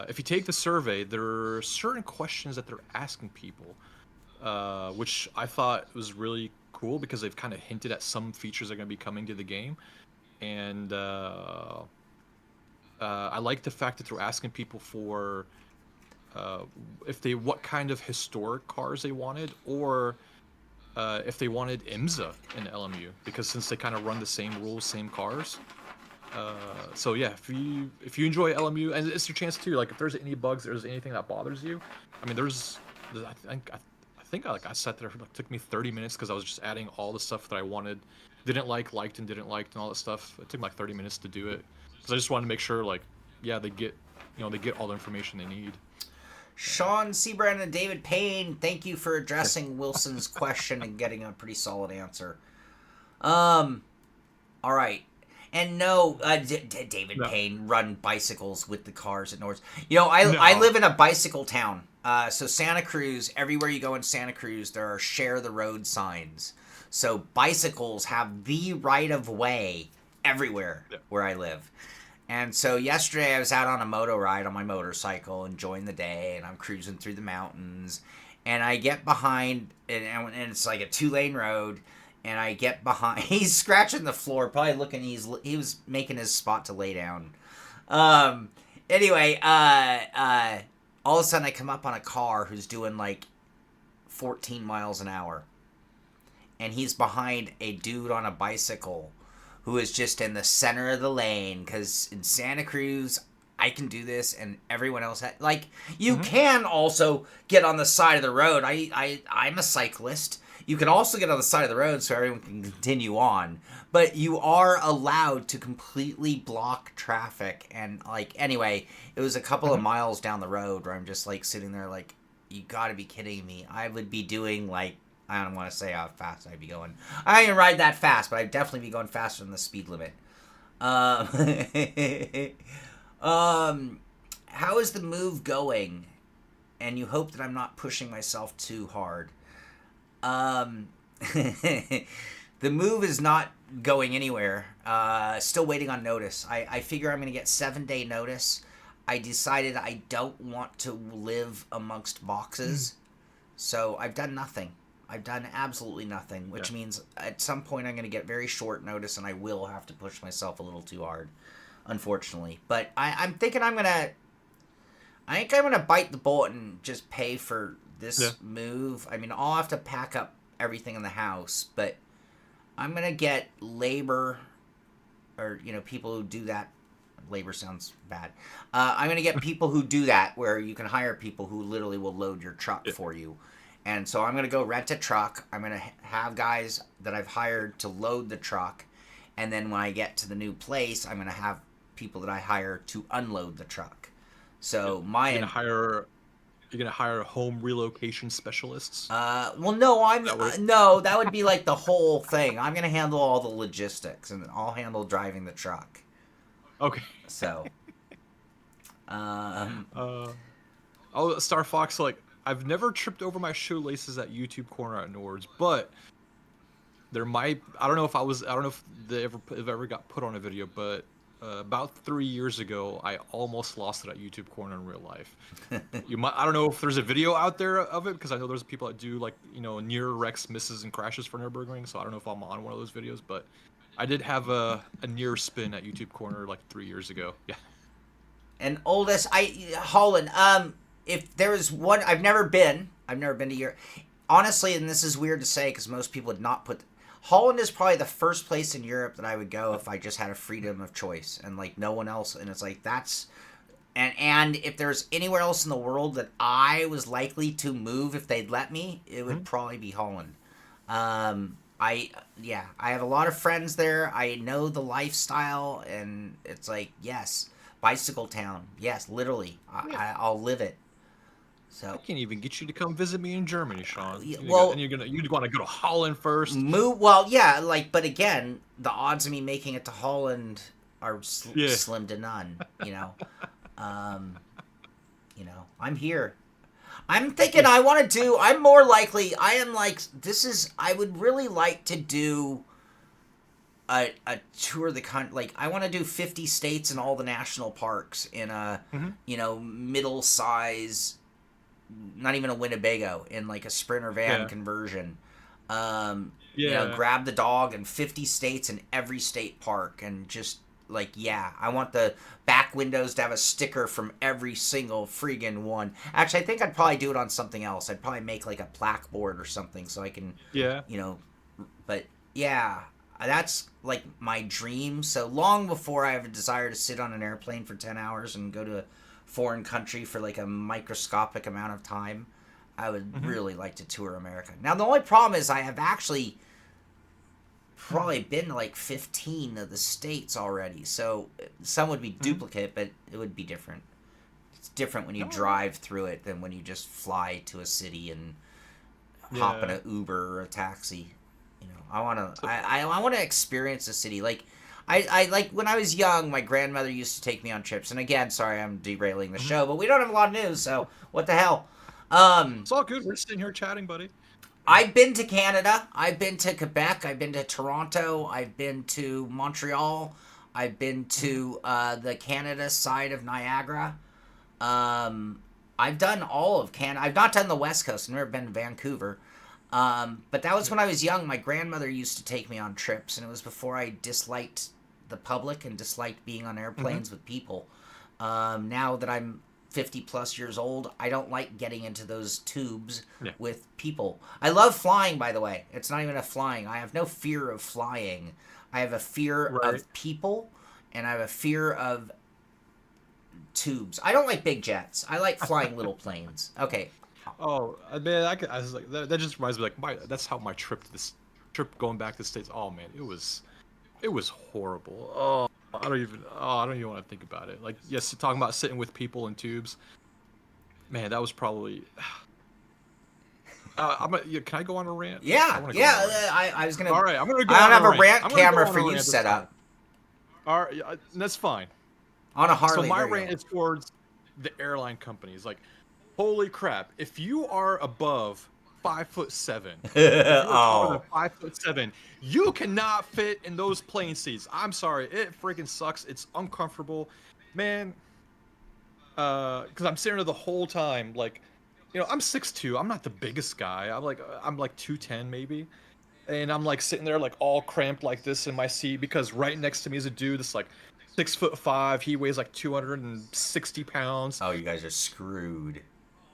if you take the survey, there are certain questions that they're asking people, which I thought was really cool because they've kind of hinted at some features that are going to be coming to the game, and I like the fact that they're asking people for what kind of historic cars they wanted, or if they wanted IMSA in LMU, because since they kind of run the same rules, same cars. So yeah, if you enjoy LMU, and it's your chance too. Like if there's any bugs, there's anything that bothers you. I mean, I think I sat there. It took me 30 minutes because I was just adding all the stuff that I wanted, liked and didn't like, and all that stuff. It took me like 30 minutes to do it because I just wanted to make sure they get all the information they need.
Sean Seabrand and David Payne, thank you for addressing Wilson's question and getting a pretty solid answer. All right. And no, David Payne run bicycles with the cars at Nords. I live in a bicycle town. So Santa Cruz, everywhere you go in Santa Cruz, there are share the road signs. So bicycles have the right of way everywhere where I live. And so yesterday I was out on a moto ride on my motorcycle, enjoying the day, and I'm cruising through the mountains. And I get behind, and it's like a 2-lane road, and I get behind. He's scratching the floor, probably looking. He was making his spot to lay down. Anyway, all of a sudden I come up on a car who's doing like 14 miles an hour, and he's behind a dude on a bicycle who is just in the center of the lane, because in Santa Cruz, I can do this, and everyone else... you can also get on the side of the road. I'm a cyclist. You can also get on the side of the road so everyone can continue on. But you are allowed to completely block traffic. And, anyway, it was a couple of miles down the road where I'm just, sitting there you gotta be kidding me. I would be doing, I don't want to say how fast I'd be going. I don't even ride that fast, but I'd definitely be going faster than the speed limit. How is the move going? And you hope that I'm not pushing myself too hard. The move is not going anywhere. Still waiting on notice. I figure I'm going to get 7-day notice. I decided I don't want to live amongst boxes. So I've done nothing. I've done absolutely nothing, which means at some point I'm going to get very short notice, and I will have to push myself a little too hard, unfortunately. But I'm thinking I'm going to bite the bullet and just pay for this move. I mean, I'll have to pack up everything in the house, but I'm going to get labor or people who do that. Labor sounds bad. I'm gonna get people who do that, where you can hire people who literally will load your truck for you. And so I'm gonna go rent a truck. I'm gonna have guys that I've hired to load the truck, and then when I get to the new place, I'm gonna have people that I hire to unload the truck. So
You're gonna hire home relocation specialists.
Well, no, that would be like the whole thing. I'm gonna handle all the logistics, and I'll handle driving the truck.
Okay.
So,
Star Fox, like, I've never tripped over my shoelaces at YouTube Corner at Nords, but there might. I don't know if they ever got put on a video, but about 3 years ago, I almost lost it at YouTube Corner in real life. I don't know if there's a video out there of it, because I know there's people that do, like, near wrecks, misses, and crashes for Nürburgring. So I don't know if I'm on one of those videos, but I did have a near spin at YouTube Corner like 3 years ago. Yeah.
And oldest, Holland. If there is one, I've never been to Europe. Honestly, and this is weird to say because most people would not put. Holland is probably the first place in Europe that I would go if I just had a freedom of choice and like no one else. And it's like that's, and if there's anywhere else in the world that I was likely to move if they'd let me, it would probably be Holland. I have a lot of friends there. I know the lifestyle, and it's like, yes, bicycle town. Yes, literally, I'll live it. So
I can't even get you to come visit me in Germany, Sean.
you'd
want to go to Holland first.
Well, yeah, but again, the odds of me making it to Holland are slim to none. I'm here. I'm thinking I would really like to do a tour of the country. Like, I want to do 50 states and all the national parks in a, middle size, not even a Winnebago, in like a Sprinter van conversion. Grab the dog in 50 states in every state park and just, I want the back windows to have a sticker from every single friggin' one. Actually, I think I'd probably do it on something else. I'd probably make like a plaque board or something so I can, but yeah, that's like my dream. So long before I have a desire to sit on an airplane for 10 hours and go to a foreign country for like a microscopic amount of time, I would really like to tour America. Now, the only problem is I have actually probably been to like 15 of the states already, so some would be duplicate, but it would be different. It's different when you drive through it than when you just fly to a city and hop in an Uber or a taxi. I want to experience the city. Like I like when I was young, my grandmother used to take me on trips. And again, sorry, I'm derailing the show, but we don't have a lot of news, so what the hell?
It's all good. We're sitting here chatting, buddy.
I've been to Canada. I've been to Quebec. I've been to Toronto. I've been to Montreal. I've been to the Canada side of Niagara. I've done all of Canada. I've not done the West Coast. I've never been to Vancouver. But that was when I was young. My grandmother used to take me on trips, and it was before I disliked the public and disliked being on airplanes with people. Now that I'm 50 plus years old, I don't like getting into those tubes with people. I love flying, by the way. It's not even a flying. I have no fear of flying. I have a fear of people, and I have a fear of tubes. I don't like big jets. I like flying little planes. Okay.
Oh man, I was like that just reminds me, like, that's how my trip going back to the States. Oh man, it was horrible. Oh, I don't even want to think about it. Like, yes, talking about sitting with people in tubes. Man, that was probably. Can I go on a rant?
Yeah, I was gonna.
All right, I'm gonna go.
I don't
on
have a rant
I'm
camera
go
for
on a
you
rant
set up.
All right, that's fine.
On a Harley.
So my rant is towards the airline companies. Like, holy crap! If you are above 5'7", oh, 5'7", you cannot fit in those plane seats. I'm sorry, it freaking sucks. It's uncomfortable, man. Because I'm sitting there the whole time, like, I'm 6'2". I'm not the biggest guy. I'm like 210 maybe, and I'm like sitting there like all cramped like this in my seat because right next to me is a dude that's like 6'5". He weighs like 260 pounds.
Oh, you guys are screwed.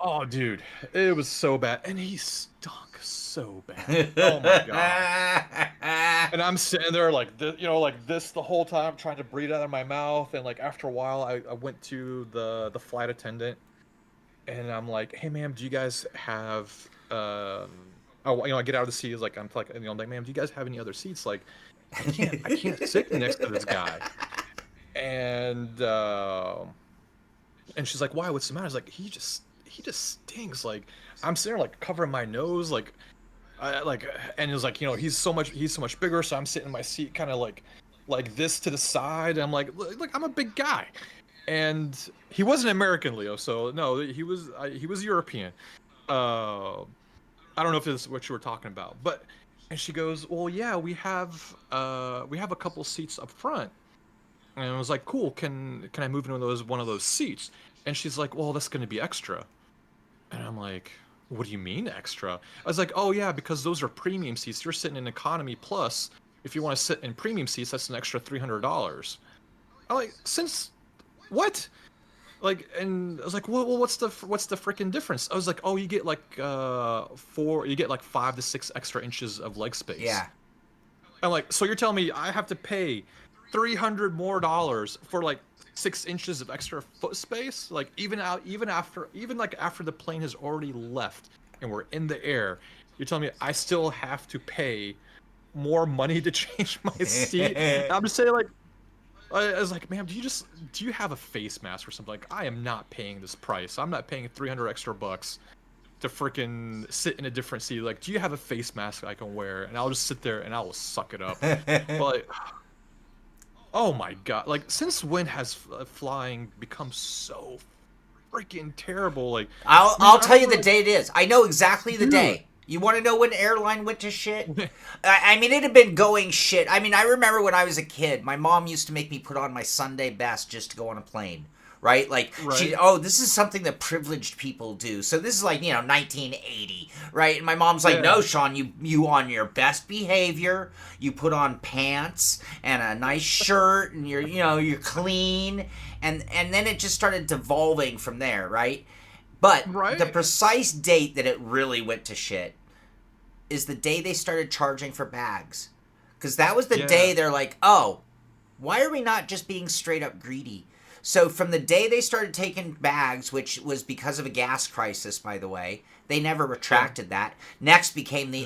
Oh, dude, it was so bad, and he stunk so bad. Oh my god. And I'm sitting there like this, like this the whole time, trying to breathe out of my mouth. And like after a while, I went to the flight attendant, and I'm like, "Hey, ma'am, do you guys have oh, I get out of the seat, like I'm like, ma'am, do you guys have any other seats? Like, I can't sit next to this guy." And she's like, "Why? What's the matter?" I was like, he just stinks. Like, I'm sitting there like covering my nose, like, and it was like, he's so much bigger, so I'm sitting in my seat kind of like this to the side. And I'm like, look, I'm a big guy. And he wasn't American, Leo, so no, he was European. I don't know if this is what you were talking about, but, and she goes, "Well, yeah, we have a couple seats up front." And I was like, "Cool, can I move into one of those seats?" And she's like, "Well, that's going to be extra." And I'm like, "What do you mean extra?" I was like, "Oh yeah, because those are premium seats. You're sitting in economy plus. If you want to sit in premium seats, that's an extra $300." I'm like, "Since what?" Like, and I was like, "Well, what's the freaking difference?" I was like, "Oh, you get like 5 to 6 extra inches of leg space."
Yeah.
I'm like, "So you're telling me I have to pay $300 more for like 6 inches of extra foot space? Like, even after the plane has already left and we're in the air, you're telling me I still have to pay more money to change my seat?" And I'm just saying, like, I was like, "Ma'am, do you have a face mask or something? Like, I am not paying this price. I'm not paying 300 extra bucks to freaking sit in a different seat. Like, do you have a face mask I can wear?" And I'll just sit there and I will suck it up. But like, oh my god! Like, since when has flying become so freaking terrible? Like,
I'll tell you the day it is. I know exactly the
Dude.
day. You want to know when airline went to shit? I mean, it had been going shit. I mean, I remember when I was a kid, my mom used to make me put on my Sunday best just to go on a plane. Right? Like,
Right.
this is something that privileged people do. So this is like, 1980, right? And my mom's like,
Yeah.
"No, Sean, you on your best behavior. You put on pants and a nice shirt and you're clean." And then it just started devolving from there, right? But
Right.
the precise date that it really went to shit is the day they started charging for bags. Because that was the
Yeah.
day they're like, "Oh, why are we not just being straight up greedy?" So from the day they started taking bags, which was because of a gas crisis, by the way, they never retracted that. Next became the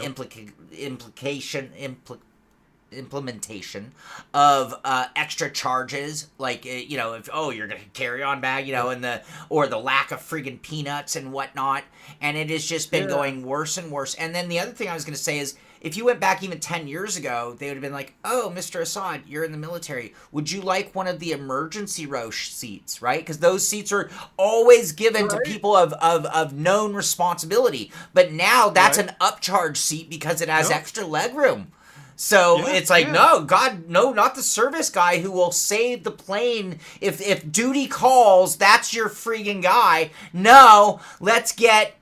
implementation of extra charges, like if you're gonna carry on bag, and the lack of friggin' peanuts and whatnot, and it has just been going worse and worse. And then the other thing I was gonna say is, if you went back even 10 years ago, they would have been like, "Oh, Mr. Assad, you're in the military. Would you like one of the emergency row seats?" Right? Because those seats are always given to people of known responsibility. But now that's an upcharge seat because it has extra leg room. So it's like, no, God, no, not the service guy who will save the plane if duty calls. That's your freaking guy. No, let's get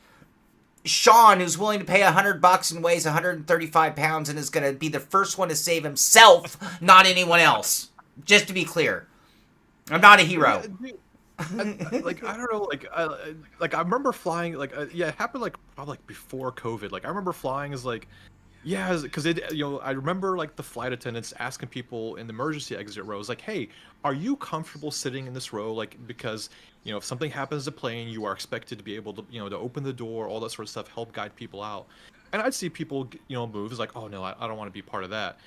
Sean, who's willing to pay $100 and weighs 135 pounds and is going to be the first one to save himself, not anyone else. Just to be clear, I'm not a hero.
Like, I don't know, like I remember flying, like, it happened like probably like before COVID. Like, I remember flying as like, because I remember like the flight attendants asking people in the emergency exit rows, like, "Hey, are you comfortable sitting in this row? Like, because if something happens to the plane, you are expected to be able to to open the door, all that sort of stuff, help guide people out." And I'd see people move. It's like, "Oh no, I don't want to be part of that."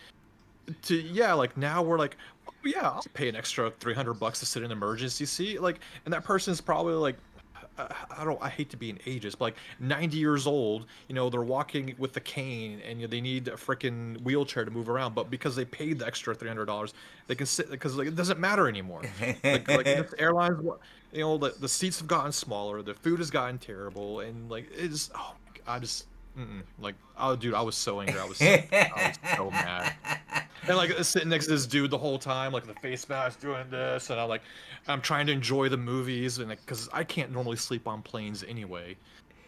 Like, now we're like, "Oh, yeah, I'll pay an extra $300 to sit in an emergency seat." Like, and that person's probably like, I hate to be an ageist, but like 90 years old, they're walking with a cane and they need a freaking wheelchair to move around, but because they paid the extra $300, they can sit, because like, it doesn't matter anymore. like this airlines, the seats have gotten smaller, the food has gotten terrible, and like it's, oh my God, I just like, oh dude, I was so angry, I was so mad. And like sitting next to this dude the whole time, like the face mask, doing this, and I'm trying to enjoy the movies, and because I can't normally sleep on planes anyway.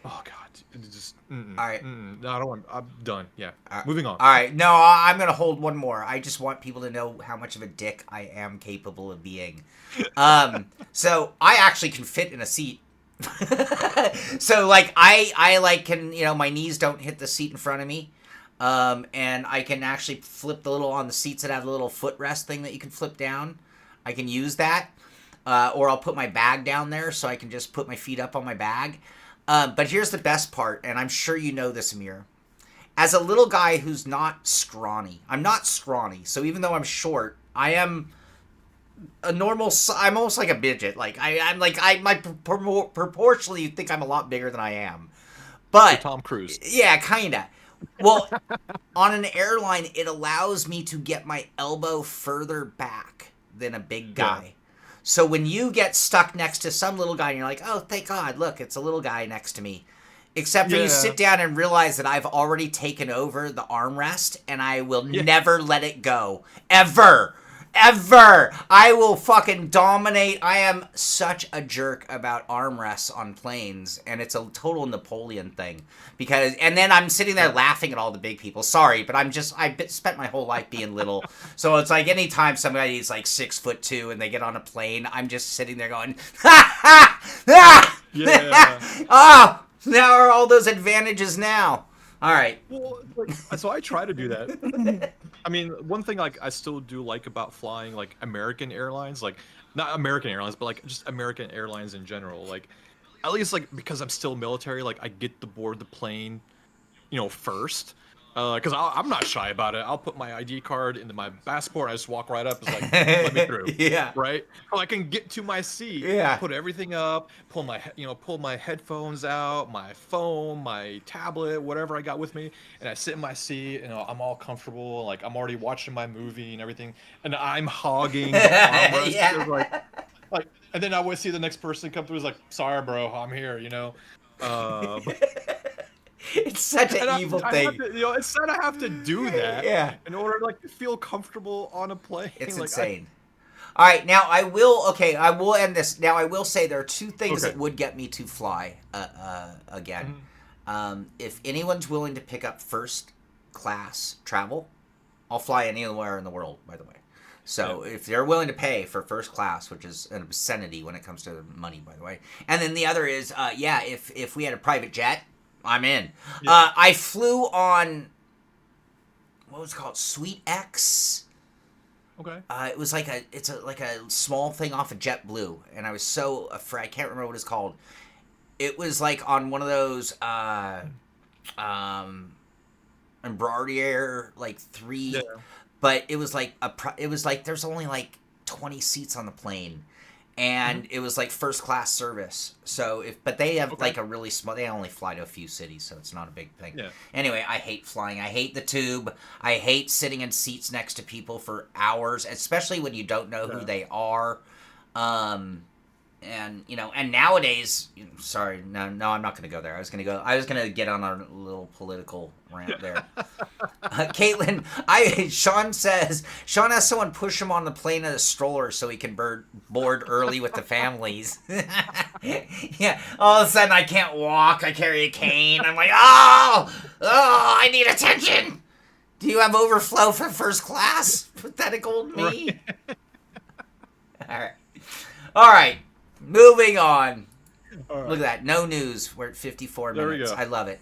Oh God, it just
All right.
No, I don't want. I'm done. Yeah, moving on.
All right, no, I'm gonna hold one more. I just want people to know how much of a dick I am capable of being. So I actually can fit in a seat. So like I like can my knees don't hit the seat in front of me. And I can actually flip the little on the seats that have the little footrest thing that you can flip down. I can use that, or I'll put my bag down there so I can just put my feet up on my bag. But here's the best part, and I'm sure you know this, Amir. As a little guy who's not scrawny, I'm not scrawny, so even though I'm short, I am a normal. I'm almost like a midget. Like I'm like proportionally, you think I'm a lot bigger than I am. But
Tom Cruise.
Yeah, kinda. Well, on an airline, it allows me to get my elbow further back than a big guy.
Yeah.
So when you get stuck next to some little guy and you're like, oh, thank God, look, it's a little guy next to me. Except for you sit down and realize that I've already taken over the armrest and I will never let it go. Ever. I will fucking dominate. I am such a jerk about armrests on planes, and it's a total Napoleon thing. And then I'm sitting there laughing at all the big people. Sorry, but I spent my whole life being little. So it's like anytime somebody's like 6'2" and they get on a plane, I'm just sitting there going, ha ha ha!
Yeah.
Oh, now are all those advantages now. All right.
Well, so I try to do that. I mean, one thing like I still do like about flying like American Airlines, like not American Airlines, but like just American Airlines in general. Like at least like because I'm still military, like I get to board the plane, first. Because I'm not shy about it. I'll put my ID card into my passport. I just walk right up. It's like, let me through.
Yeah.
Right. So I can get to my seat.
Yeah.
Put everything up. Pull my headphones out, my phone, my tablet, whatever I got with me, and I sit in my seat. And I'm all comfortable. Like I'm already watching my movie and everything, and I'm hogging the armrest.
Yeah.
Like, and then I would see the next person come through. Is like, sorry, bro, I'm here.
It's such an evil thing.
It's sad I have to do that in order to feel comfortable on a plane.
It's insane. All right, now I will end this. Now I will say there are two things that would get me to fly again. Mm-hmm. If anyone's willing to pick up first class travel, I'll fly anywhere in the world, by the way. So if they're willing to pay for first class, which is an obscenity when it comes to money, by the way. And then the other is, if we had a private jet, I'm in. Yeah. I flew on, what was it called? Sweet X.
Okay.
It was like a small thing off of JetBlue, and I was so afraid. I can't remember what it's called. It was like on one of those Embraer like 3, but it was like there's only like 20 seats on the plane. And it was like first class service. So but they have like a really small, they only fly to a few cities, so it's not a big thing. Yeah. Anyway, I hate flying. I hate the tube. I hate sitting in seats next to people for hours, especially when you don't know who they are. And nowadays, sorry, no, I'm not going to go there. I was going to get on a little political rant there. Caitlin, Sean has someone push him on the plane in a stroller so he can board early with the families. Yeah, all of a sudden I can't walk. I carry a cane. I'm like, oh, I need attention. Do you have overflow for first class? Pathetic old me. Right. All right. Moving on. Right. Look at that. No news. We're at 54 minutes. There we go. I love it.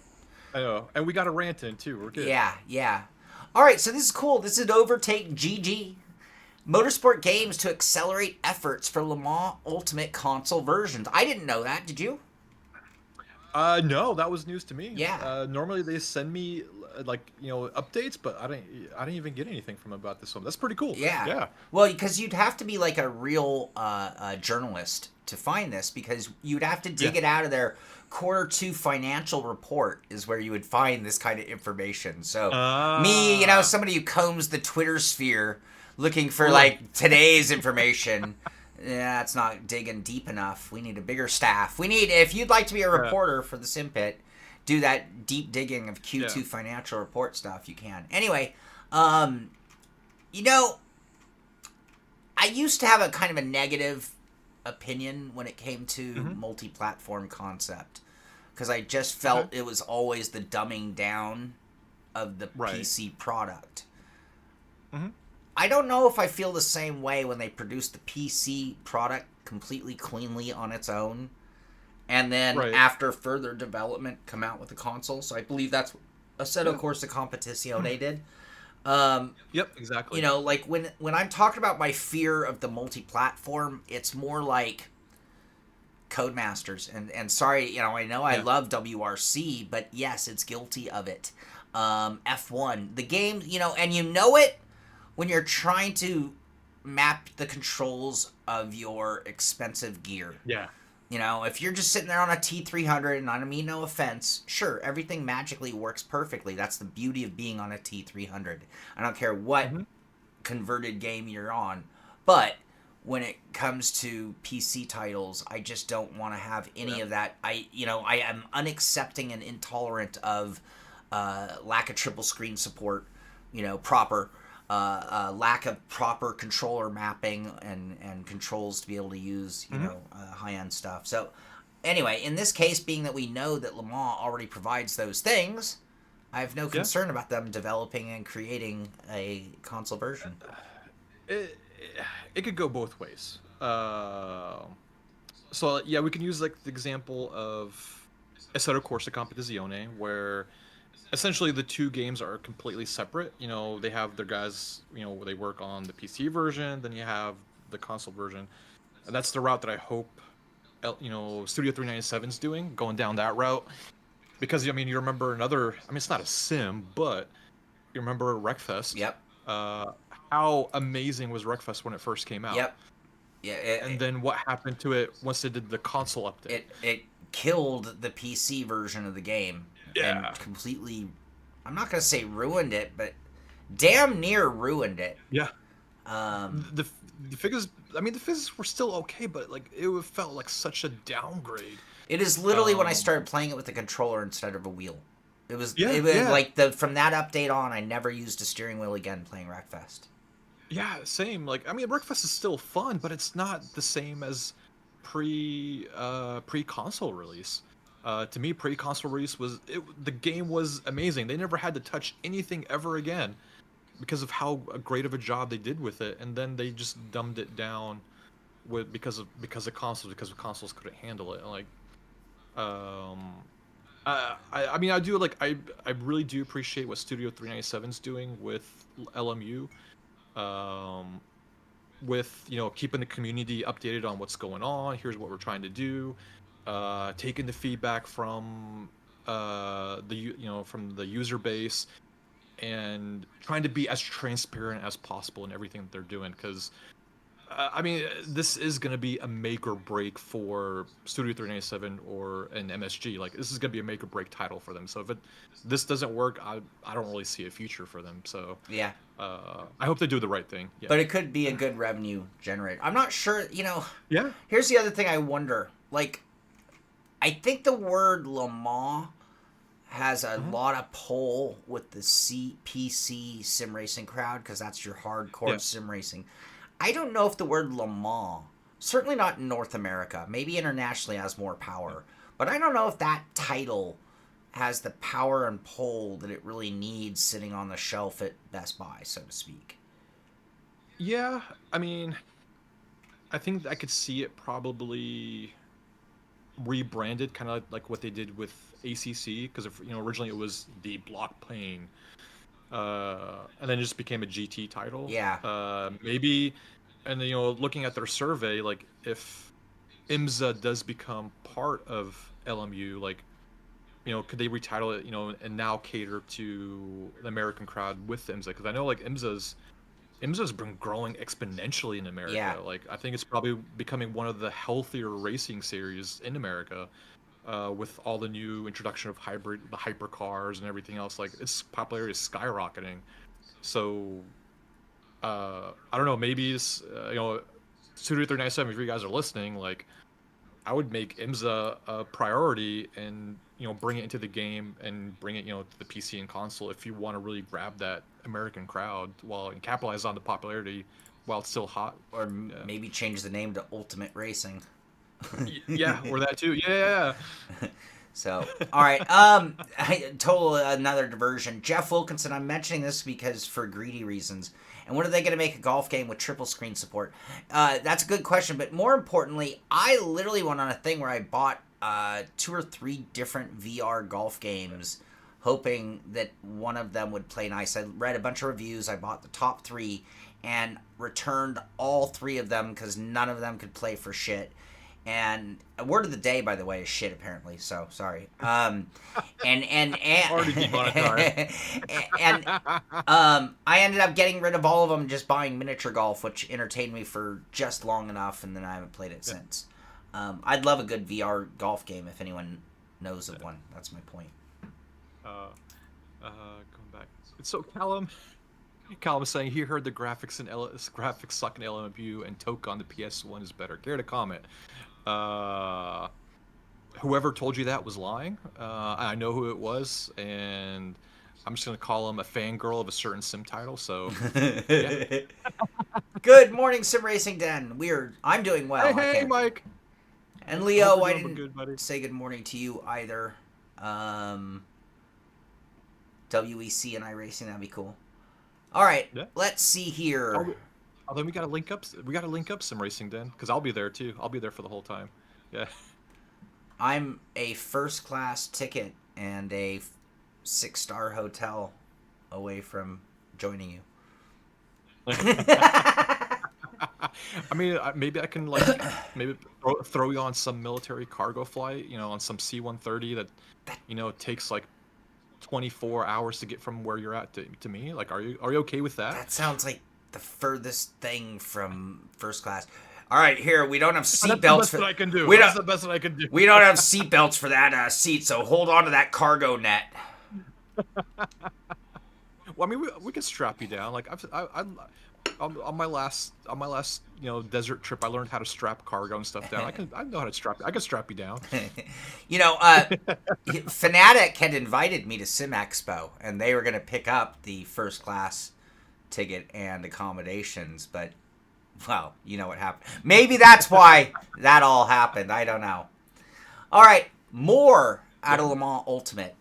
I know. And we got a rant in, too. We're good.
Yeah. All right, so this is cool. This is Overtake GG. Motorsport games to accelerate efforts for Le Mans Ultimate console versions. I didn't know that. Did you?
No, that was news to me.
Yeah.
Normally they send me updates, but I didn't even get anything from about this one. That's pretty cool.
Yeah. Well, because you'd have to be like a real journalist to find this, because you'd have to dig it out of their Q2 financial report is where you would find this kind of information. So me, somebody who combs the Twitter sphere looking for like today's information. Yeah, it's not digging deep enough. We need a bigger staff. If you'd like to be a reporter for the Simpit, do that deep digging of Q2 financial report stuff, you can. Anyway, I used to have a kind of a negative opinion when it came to multi-platform concept, because I just felt it was always the dumbing down of the PC product. Mm-hmm. I don't know if I feel the same way when they produce the PC product completely cleanly on its own, and then after further development come out with the console. So I believe that's Assetto Corsa Competizione did. Um,
Yep, exactly.
you know, like when I'm talking about my fear of the multi-platform, it's more like Codemasters. And sorry, you know, I know I
Yeah.
love WRC, but yes, it's guilty of it. F1, the game, you know, and you know it when you're trying to map the controls of your expensive gear.
Yeah.
You know, if you're just sitting there on a T300, and I don't mean no offense, sure, everything magically works perfectly. That's the beauty of being on a T300. I don't care what converted game you're on. But when it comes to PC titles, I just don't want to have any of that. I am unaccepting and intolerant of lack of triple screen support, you know, proper. Lack of proper controller mapping and controls to be able to use, you know, high-end stuff. So, anyway, in this case, being that we know that Le Mans already provides those things, I have no concern about them developing and creating a console version.
It could go both ways. So yeah, we can use like the example of Assetto Corsa Competizione, where essentially the two games are completely separate. You know, they have their guys, you know, they work on the PC version, then you have the console version. And that's the route that I hope, you know, Studio 397's doing, going down that route. Because, I mean, you remember I mean, it's not a sim, but you remember Wreckfest.
Yep.
How amazing was Wreckfest when it first came out?
Yep. Yeah.
And then what happened to it once they did the console update?
It killed the PC version of the game.
Yeah.
And completely, I'm not going to say ruined it, but damn near ruined it.
Yeah.
The
figures, I mean, the physics were still okay, but like it felt like such a downgrade.
It is literally when I started playing it with a controller instead of a wheel. It was
Yeah.
like from that update on, I never used a steering wheel again playing Wreckfest.
Yeah, same. Like, I mean, Wreckfest is still fun, but it's not the same as pre-console release. To me, pre-console release the game was amazing. They never had to touch anything ever again because of how great of a job they did with it, and then they just dumbed it down because of consoles couldn't handle it. Like, I mean, I really do appreciate what Studio 397's doing with LMU. With, you know, keeping the community updated on what's going on. Here's what we're trying to do. Taking the feedback from from the user base, and trying to be as transparent as possible in everything that they're doing. Because I mean, this is going to be a make or break for Studio 397 or an MSG. Like, this is going to be a make or break title for them. So if this doesn't work, I don't really see a future for them. So
yeah,
I hope they do the right thing. Yeah.
But it could be a good revenue generator. I'm not sure. You know.
Yeah.
Here's the other thing I wonder. Like, I think the word Le Mans has a lot of pull with the PC sim racing crowd, because that's your hardcore sim racing. I don't know if the word Le Mans, certainly not in North America, maybe internationally has more power, but I don't know if that title has the power and pull that it really needs sitting on the shelf at Best Buy, so to speak.
Yeah, I mean, I think I could see it probably rebranded, kind of like what they did with ACC, because originally it was the block plane, and then it just became a GT title.
Yeah.
Maybe, and then, looking at their survey, like if IMSA does become part of LMU, like, could they retitle it, and now cater to the American crowd with IMSA? Because I know, like, IMSA's been growing exponentially in America.
Yeah.
Like, I think it's probably becoming one of the healthier racing series in America, with all the new introduction of the hypercars and everything else. Like, its popularity is skyrocketing. So, I don't know, maybe it's, Studio 397, if you guys are listening, like, I would make IMSA a priority and, bring it into the game and bring it, to the PC and console if you want to really grab that American crowd and capitalize on the popularity while it's still hot.
Or maybe change the name to Ultimate Racing.
Yeah, or that too. Yeah.
So, all right. Total another diversion. Jeff Wilkinson, I'm mentioning this because for greedy reasons. And when are they going to make a golf game with triple screen support? That's a good question. But more importantly, I literally went on a thing where I bought 2 or 3 different VR golf games hoping that one of them would play nice. I read a bunch of reviews. I bought the top 3 and returned all 3 of them because none of them could play for shit. And a word of the day, by the way, is shit. Apparently, so sorry. And
Already demonetized.
and I ended up getting rid of all of them, just buying miniature golf, which entertained me for just long enough, and then I haven't played it since. I'd love a good VR golf game if anyone knows of one. That's my point.
Going back. So Callum is saying he heard the graphics suck in LMU and Toke on the PS1 is better. Care to comment? Whoever told you that was lying. I know who it was, and I'm just gonna call him a fangirl of a certain sim title. So, yeah.
Good morning, Sim Racing Den. I'm doing well.
Hey, Mike.
And Leo, I
good,
didn't say good morning to you either. WEC and iRacing, that'd be cool. All right, Let's see here.
Although we gotta link up Sim Racing Den because I'll be there too. I'll be there for the whole time. Yeah.
I'm a first class ticket and a 6-star hotel away from joining you.
I mean, maybe I can maybe throw you on some military cargo flight. On some C-130 that takes 24 hours to get from where you're at to me. Are you okay with that?
That sounds like the furthest thing from first class. All right, here we don't have seat belts.
That's the best that I can do.
That's the best that I can do. We don't have seat belts for that seat, so hold on to that cargo net.
Well, I mean, we can strap you down. On my last desert trip, I learned how to strap cargo and stuff down. I know how to strap. I can strap you down.
Fnatic had invited me to Sim Expo, and they were going to pick up the first class ticket and accommodations, but well, you know what happened. Maybe that's why that all happened. I don't know. All right, more out of Le Mans Ultimate.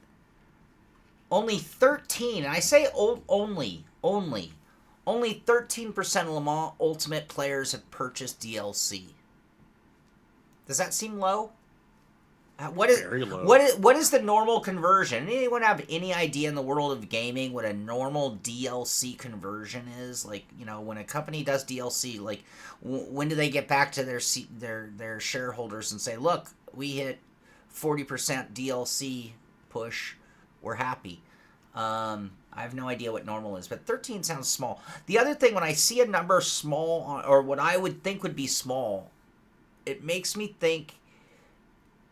Only 13, and I say only 13% of Le Mans Ultimate players have purchased DLC. Does that seem low?
Very low.
What is the normal conversion? Anyone have any idea in the world of gaming what a normal DLC conversion is? When a company does DLC, when do they get back to their shareholders and say, "Look, we hit 40% DLC push. We're happy." I have no idea what normal is, but 13 sounds small. The other thing, when I see a number small, or what I would think would be small, it makes me think,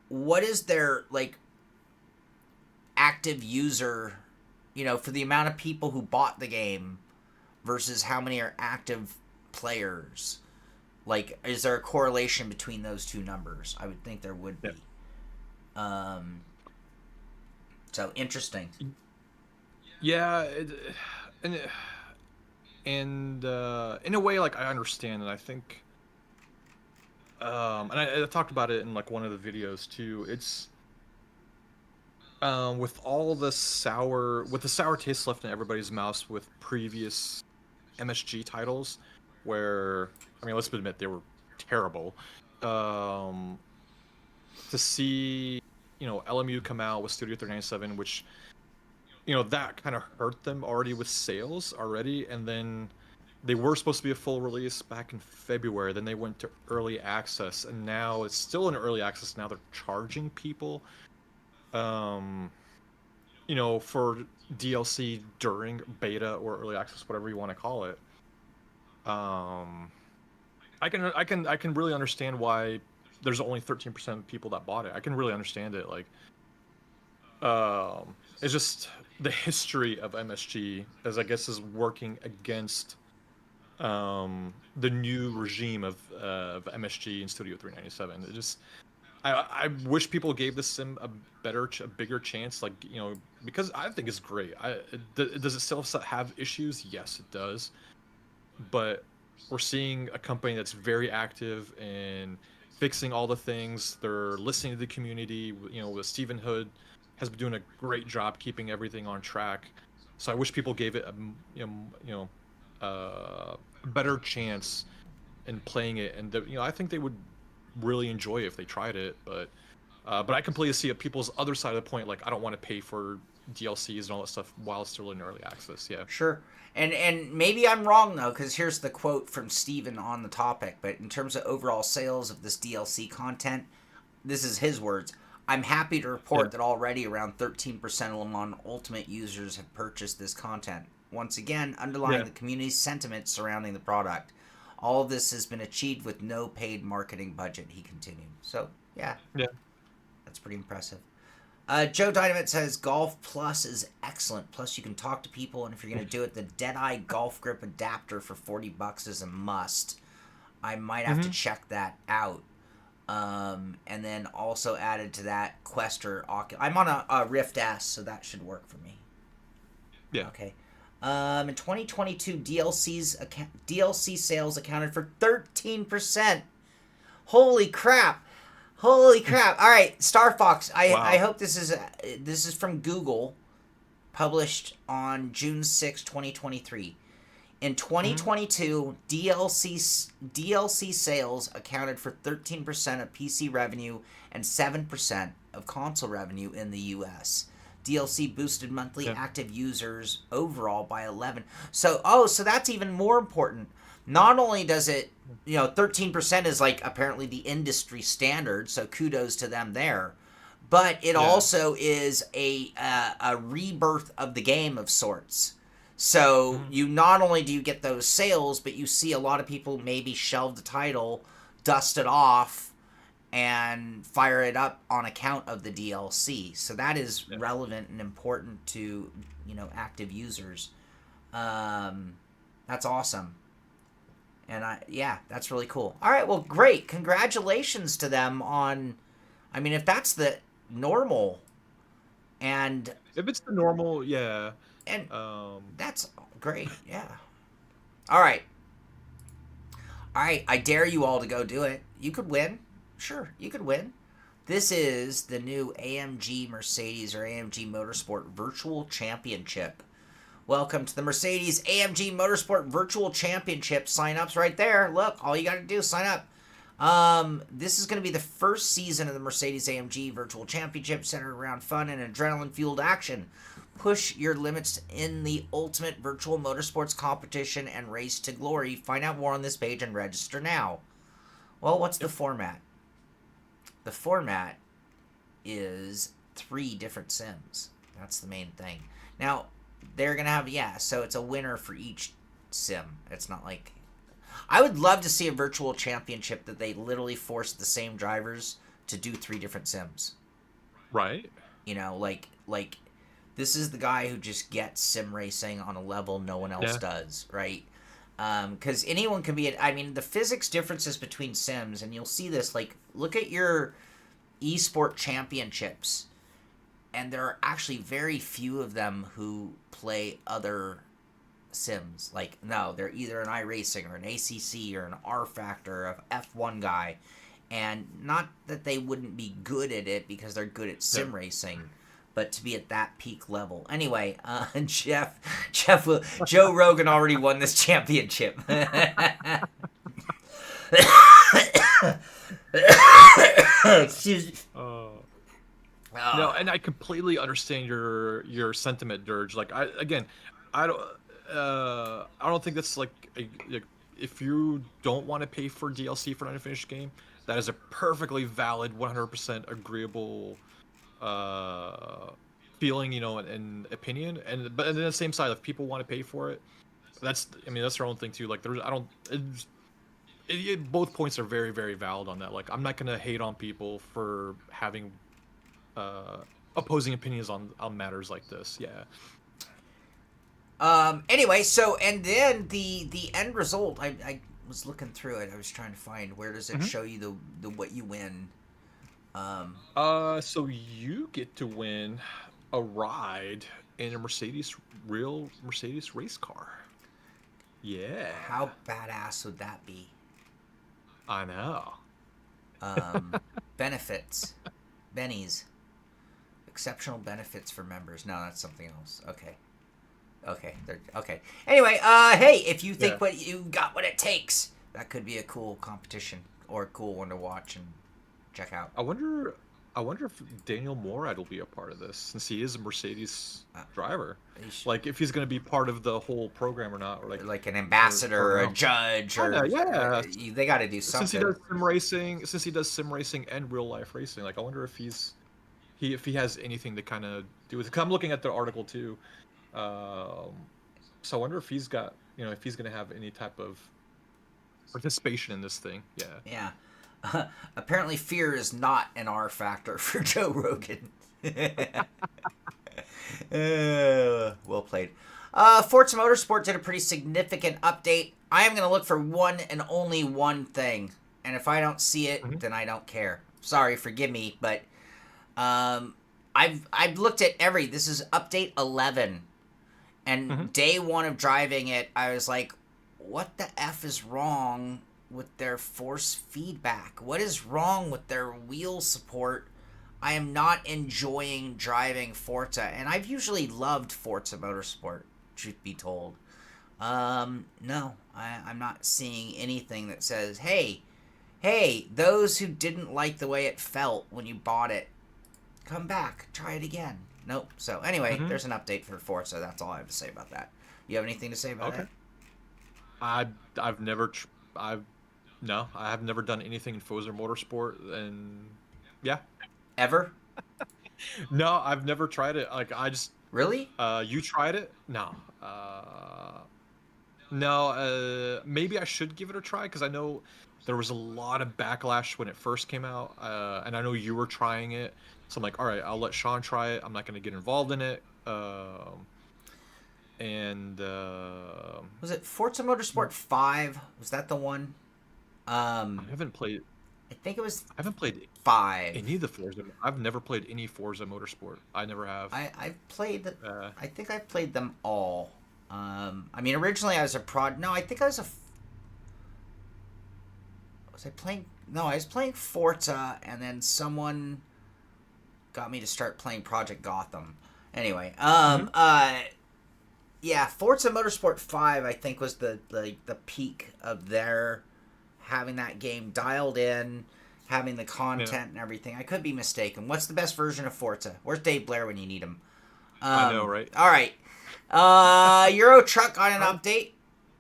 what is their, active user, for the amount of people who bought the game versus how many are active players? Is there a correlation between those two numbers? I would think there would be. So, interesting.
Yeah, and in a way, I understand, and I think, and I talked about it in one of the videos too. It's with all the sour taste left in everybody's mouth with previous MSG titles, where let's admit they were terrible. To see LMU come out with Studio 397, which that kind of hurt them already with sales already, and then they were supposed to be a full release back in February. Then they went to early access, and now it's still in early access. Now they're charging people, for DLC during beta or early access, whatever you want to call it. I can really understand why there's only 13% of people that bought it. I can really understand it. It's just the history of MSG, as I guess, is working against the new regime of MSG and Studio 397. It just, I wish people gave this sim a bigger chance, because I think it's great. Does it still have issues? Yes, it does. But we're seeing a company that's very active in fixing all the things. They're listening to the community. With Stephen Hood, has been doing a great job keeping everything on track. So I wish people gave it a better chance in playing it, and I think they would really enjoy it if they tried it. But I completely see people's other side of the point. I don't want to pay for DLCs and all that stuff while it's still in early access. Yeah.
Sure. And maybe I'm wrong, though, because here's the quote from Steven on the topic. But in terms of overall sales of this DLC content, this is his words. I'm happy to report that already around 13% of Lemon Ultimate users have purchased this content. Once again, underlying the community's sentiment surrounding the product. All of this has been achieved with no paid marketing budget, he continued. So, yeah. That's pretty impressive. Joe Dynamite says, Golf Plus is excellent. Plus, you can talk to people, and if you're going to do it, the Deadeye Golf Grip Adapter for $40 is a must. I might have to check that out. And then also added to that, Quester Oculus. I'm on a Rift S, so that should work for me.
Yeah.
Okay. In 2022, DLC sales accounted for 13%. Holy crap. All right, Star Fox. I hope this is from Google, published on June 6, 2023. In 2022, DLC sales accounted for 13% of PC revenue and 7% of console revenue in the US. DLC boosted monthly active users overall by 11. So that's even more important. Not only does it, 13% is like apparently the industry standard, so kudos to them there. But it also is a rebirth of the game of sorts. So you not only do you get those sales, but you see a lot of people maybe shelve the title, dust it off, and fire it up on account of the DLC. So that is relevant and important to, active users. That's awesome. And that's really cool. All right, well, great. Congratulations to them on, if that's the normal, and
if it's the normal,
and that's great. Yeah. All right. I dare you all to go do it. You could win. Sure, you could win. This is the new AMG Mercedes or AMG Motorsport Virtual Championship. Welcome to the Mercedes AMG Motorsport Virtual Championship. Sign-up's right there. Look, all you got to do is sign up. This is going to be the first season of the Mercedes AMG Virtual Championship, centered around fun and adrenaline-fueled action. Push your limits in the ultimate virtual motorsports competition and race to glory. Find out more on this page and register now. Well, what's the format? The format is 3 different sims. That's the main thing. Now, they're going to have, so it's a winner for each sim. It's not like... I would love to see a virtual championship that they literally force the same drivers to do 3 different sims.
Right.
Like this is the guy who just gets sim racing on a level no one else does, right? Because anyone can be... the physics differences between sims, and you'll see this, look at your esport championships. And there are actually very few of them who play other sims. They're either an iRacing or an ACC or an R Factor or an F1 guy. And not that they wouldn't be good at it because they're good at sim racing, but to be at that peak level. Anyway, Joe Rogan already won this championship. Excuse me.
No, and I completely understand your sentiment, Dirge. I don't think that's if you don't want to pay for DLC for an unfinished game, that is a perfectly valid, 100% agreeable feeling, and opinion. But on the same side, if people want to pay for it, that's their own thing too. Both points are very, very valid on that. I'm not gonna hate on people for having opposing opinions on matters like this.
Anyway, and then the end result, I was looking through it. I was trying to find where does it show you the what you win.
So you get to win a ride in a real Mercedes race car. Yeah.
How badass would that be?
I know.
Benefits. Bennies. Exceptional benefits for members. No, that's something else. Okay. Okay. Anyway, hey, if you think what you got what it takes, that could be a cool competition or a cool one to watch and check out.
I wonder I wonder if Daniel Morad will be a part of this since he is a Mercedes
Uh,
driver.
He's
Like if he's going to be part of the whole program or not, or
like an
or
ambassador, a
no.
judge,
Yeah,
or
yeah.
they got to do
Since he
something.
does sim racing and real life racing, like I wonder if if he has anything to kind of do with it. 'Cause I'm looking at the article too. Um, so I wonder if he's got, if he's going to have any type of participation in this thing. Yeah.
Yeah. Apparently, fear is not an R factor for Joe Rogan. Well played. Forza Motorsport did a pretty significant update. I am going to look for one and only one thing, and if I don't see it,
Mhm.
then I don't care. Sorry, forgive me, but I've looked at every. This is update 11, and
Mhm.
day one of driving it, I was like, "What the f is wrong with their force feedback? What is wrong with their wheel support?" I am not enjoying driving Forza, and I've usually loved Forza Motorsport, truth be told. No, I'm not seeing anything that says, hey, those who didn't like the way it felt when you bought it, come back, try it again. Nope. So anyway,
Mhm.
there's an update for Forza. That's all I have to say about that. You have anything to say about
Okay.
that?
I I've never tr- I've no, I have never done anything in Forza Motorsport, and yeah,
Ever?
no, I've never tried it. Like I just,
Really?
you tried it? No, no. Maybe I should give it a try because I know there was a lot of backlash when it first came out, and I know you were trying it. So I'm like, all right, I'll let Sean try it. I'm not going to get involved in it. And
Was it Forza Motorsport 5? Was that the one?
I haven't played.
I think it was
I haven't played
5.
any of the Forza. I've never played any Forza Motorsport. I never have.
I've played.
Uh,
I think I've played them all. I mean, originally I was a prod. No, I think I was a. Was I playing? No, I was playing Forza, and then someone got me to start playing Project Gotham. Anyway,
mhm.
yeah, Forza Motorsport 5, I think, was the peak of their having that game dialed in, having the
Yeah,
content and everything. I could be mistaken. What's the best version of Forza? Where's Dave Blair when you need him?
I know, right?
All right. Euro Truck got an
All right.
update.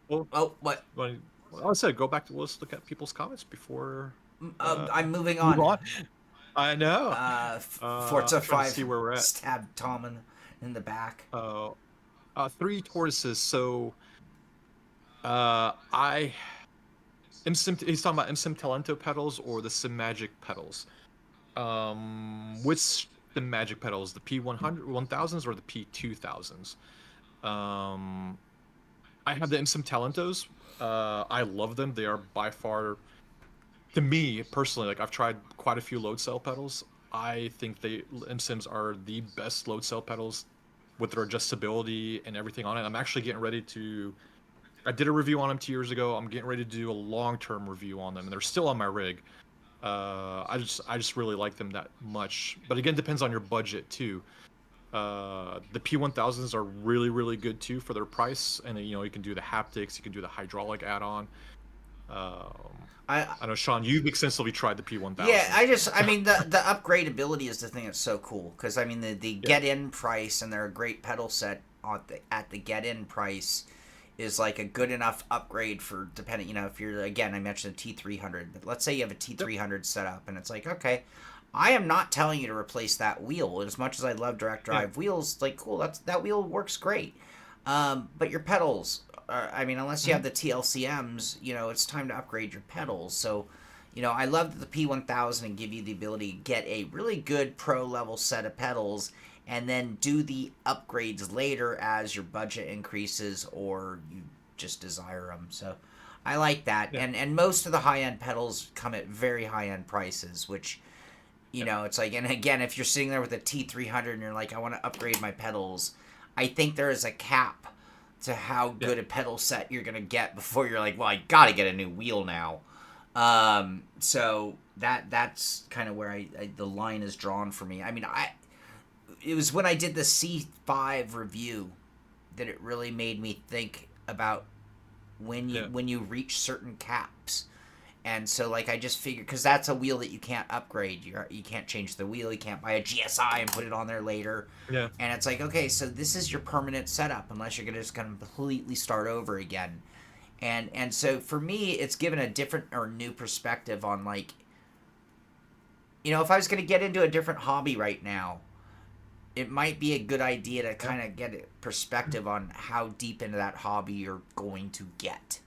Well,
Oh, what?
well, I said go back to let's look at people's comments before
I'm moving
move
on.
on. I know.
Forza
I'm trying to see
5
where we're at.
stabbed Tom in the back.
Three tortoises. So, I he's talking about MSim Talento pedals or the Sim Magic pedals. Which the Magic pedals, the P100 1000s or the P2000s? Um, I have the MSim Talentos. I love them. They are by far, to me personally, like I've tried quite a few load cell pedals. I think MSims are the best load cell pedals with their adjustability and everything on it. I'm actually getting ready to. I did a review on them 2 years ago. I'm getting ready to do a long-term review on them, and they're still on my rig. I just really like them that much. But again, depends on your budget too. The P1000s are really really good too for their price, and you can do the haptics, you can do the hydraulic add-on. Um,
I
I know Sean, you've extensively tried the P1000.
Yeah, I mean, the upgradability is the thing that's so cool because I mean the
Yeah.
get in price, and they're a great pedal set at the get in price is like a good enough upgrade for depending, if you're, again, I mentioned the T300, but let's say you have a
Yep.
T300 set up and it's like, okay, I am not telling you to replace that wheel. As much as I love direct
Yeah.
drive wheels, like, cool, that wheel works great. But your pedals, I mean, unless you have
Mhm.
the TLCMs, it's time to upgrade your pedals. So, I love that the P1000 and give you the ability to get a really good pro level set of pedals and then do the upgrades later as your budget increases or you just desire them. So I like that.
Yeah.
And most of the high end pedals come at very high end prices, which,
Yeah.
it's like, and again, if you're sitting there with a T300 and you're like, I want to upgrade my pedals, I think there is a cap to how
Yeah.
good a pedal set you're going to get before you're like, well, I got to get a new wheel now. So that's kind of where the line is drawn for me. I mean, it was when I did the C5 review that it really made me think about when you
Yeah.
when you reach certain caps, And so, like, I just figured, because that's a wheel that you can't upgrade. You can't change the wheel. You can't buy a GSI and put it on there later.
Yeah.
And it's like, okay, so this is your permanent setup, unless you're going to just completely start over again. And so, for me, it's given a different or new perspective on, like, you know, if I was going to get into a different hobby right now, it might be a good idea to kind of get a perspective on how deep into that hobby you're going to get.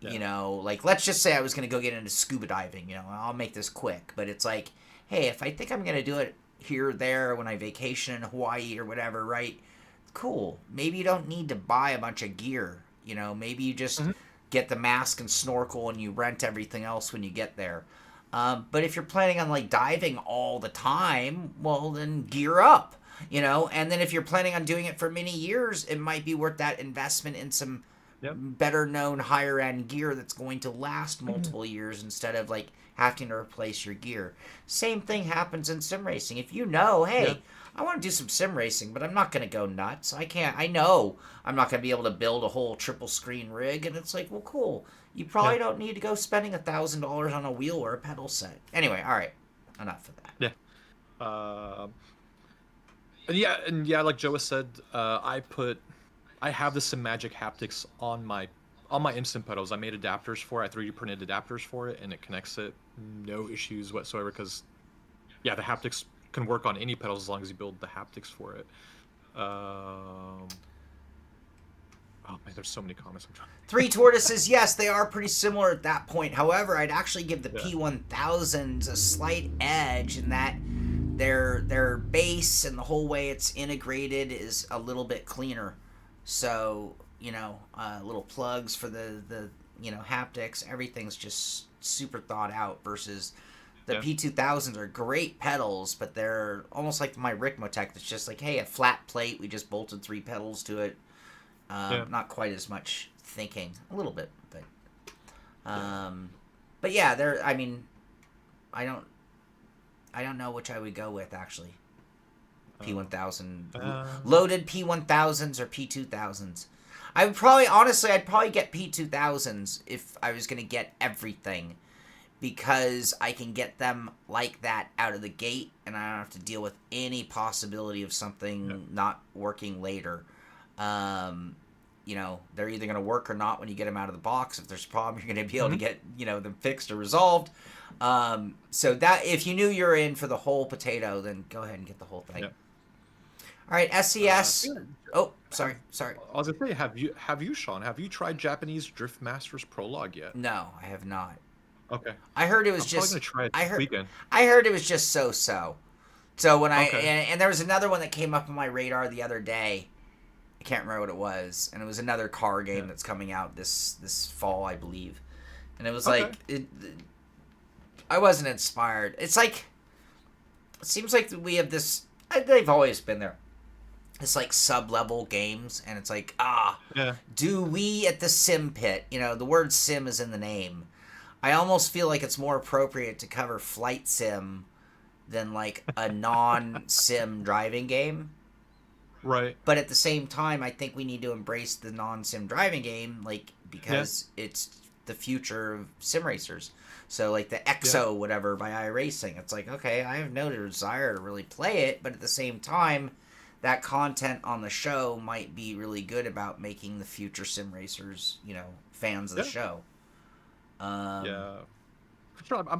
Yeah. You know, like, let's just say I was going to go get into scuba diving, you know, I'll make this quick, but it's like, hey, if I think I'm going to do it here or there when I vacation in Hawaii or whatever, right? Cool. Maybe you don't need to buy a bunch of gear, you know, maybe you just get the mask and snorkel and you rent everything else when you get there. But if you're planning on, like, diving all the time, well, then gear up, you know, and then if you're planning on doing it for many years, it might be worth that investment in some better known higher end gear that's going to last multiple years instead of, like, having to replace your gear. Same thing happens in sim racing. If you know, hey, I want to do some sim racing, but I'm not going to go nuts. I know I'm not going to be able to build a whole triple screen rig. And it's like, well, cool. You probably don't need to go spending $1,000 on a wheel or a pedal set. Anyway, all right. Enough of that.
Yeah. And yeah, like Joe has said, I have the Sim Magic haptics on my instant pedals. I made adapters for it. I 3D printed adapters for it, and it connects it. No issues whatsoever, because, yeah, the haptics can work on any pedals as long as you build the haptics for it. Oh man, there's so many comments.
Three Tortoises, yes, they are pretty similar at that point. However, I'd actually give the P1000s a slight edge in that their base and the whole way it's integrated is a little bit cleaner. So, you know, little plugs for the you know, haptics, everything's just super thought out versus the P2000s are great pedals, but they're almost like my Ricmotech that's just like, hey, a flat plate, we just bolted 3 pedals to it. Not quite as much thinking, a little bit, but yeah, there. I mean, I don't know which I would go with actually. P1000 loaded P1000s or P2000s. I'd probably get P2000s if I was gonna get everything, because I can get them like that out of the gate, and I don't have to deal with any possibility of something not working later. You know, they're either going to work or not when you get them out of the box. If there's a problem, you're going to be able to get, you know, them fixed or resolved. So that, if you knew you're in for the whole potato, then go ahead and get the whole thing. All right, SCS. Sorry.
I was going to say, have you, Sean, have you tried Japanese Drift Masters Prologue yet?
No, I have not.
Okay.
I heard it was
I'm probably gonna try it this weekend.
I heard it was just so-so. So when and there was another one that came up on my radar the other day. I can't remember what it was, and it was another car game that's coming out this fall, I believe. And it was like I wasn't inspired. It's like, it seems like we have this. They've always been there. It's like sub-level games, and it's like, do we at the sim pit? You know, the word sim is in the name. I almost feel like it's more appropriate to cover flight sim than like a non-sim driving game.
Right.
But at the same time, I think we need to embrace the non-sim driving game, like, because it's the future of sim racers. So, like, the EXO whatever by iRacing, it's like, okay, I have no desire to really play it, but at the same time, that content on the show might be really good about making the future sim racers, you know, fans of the show.
I'm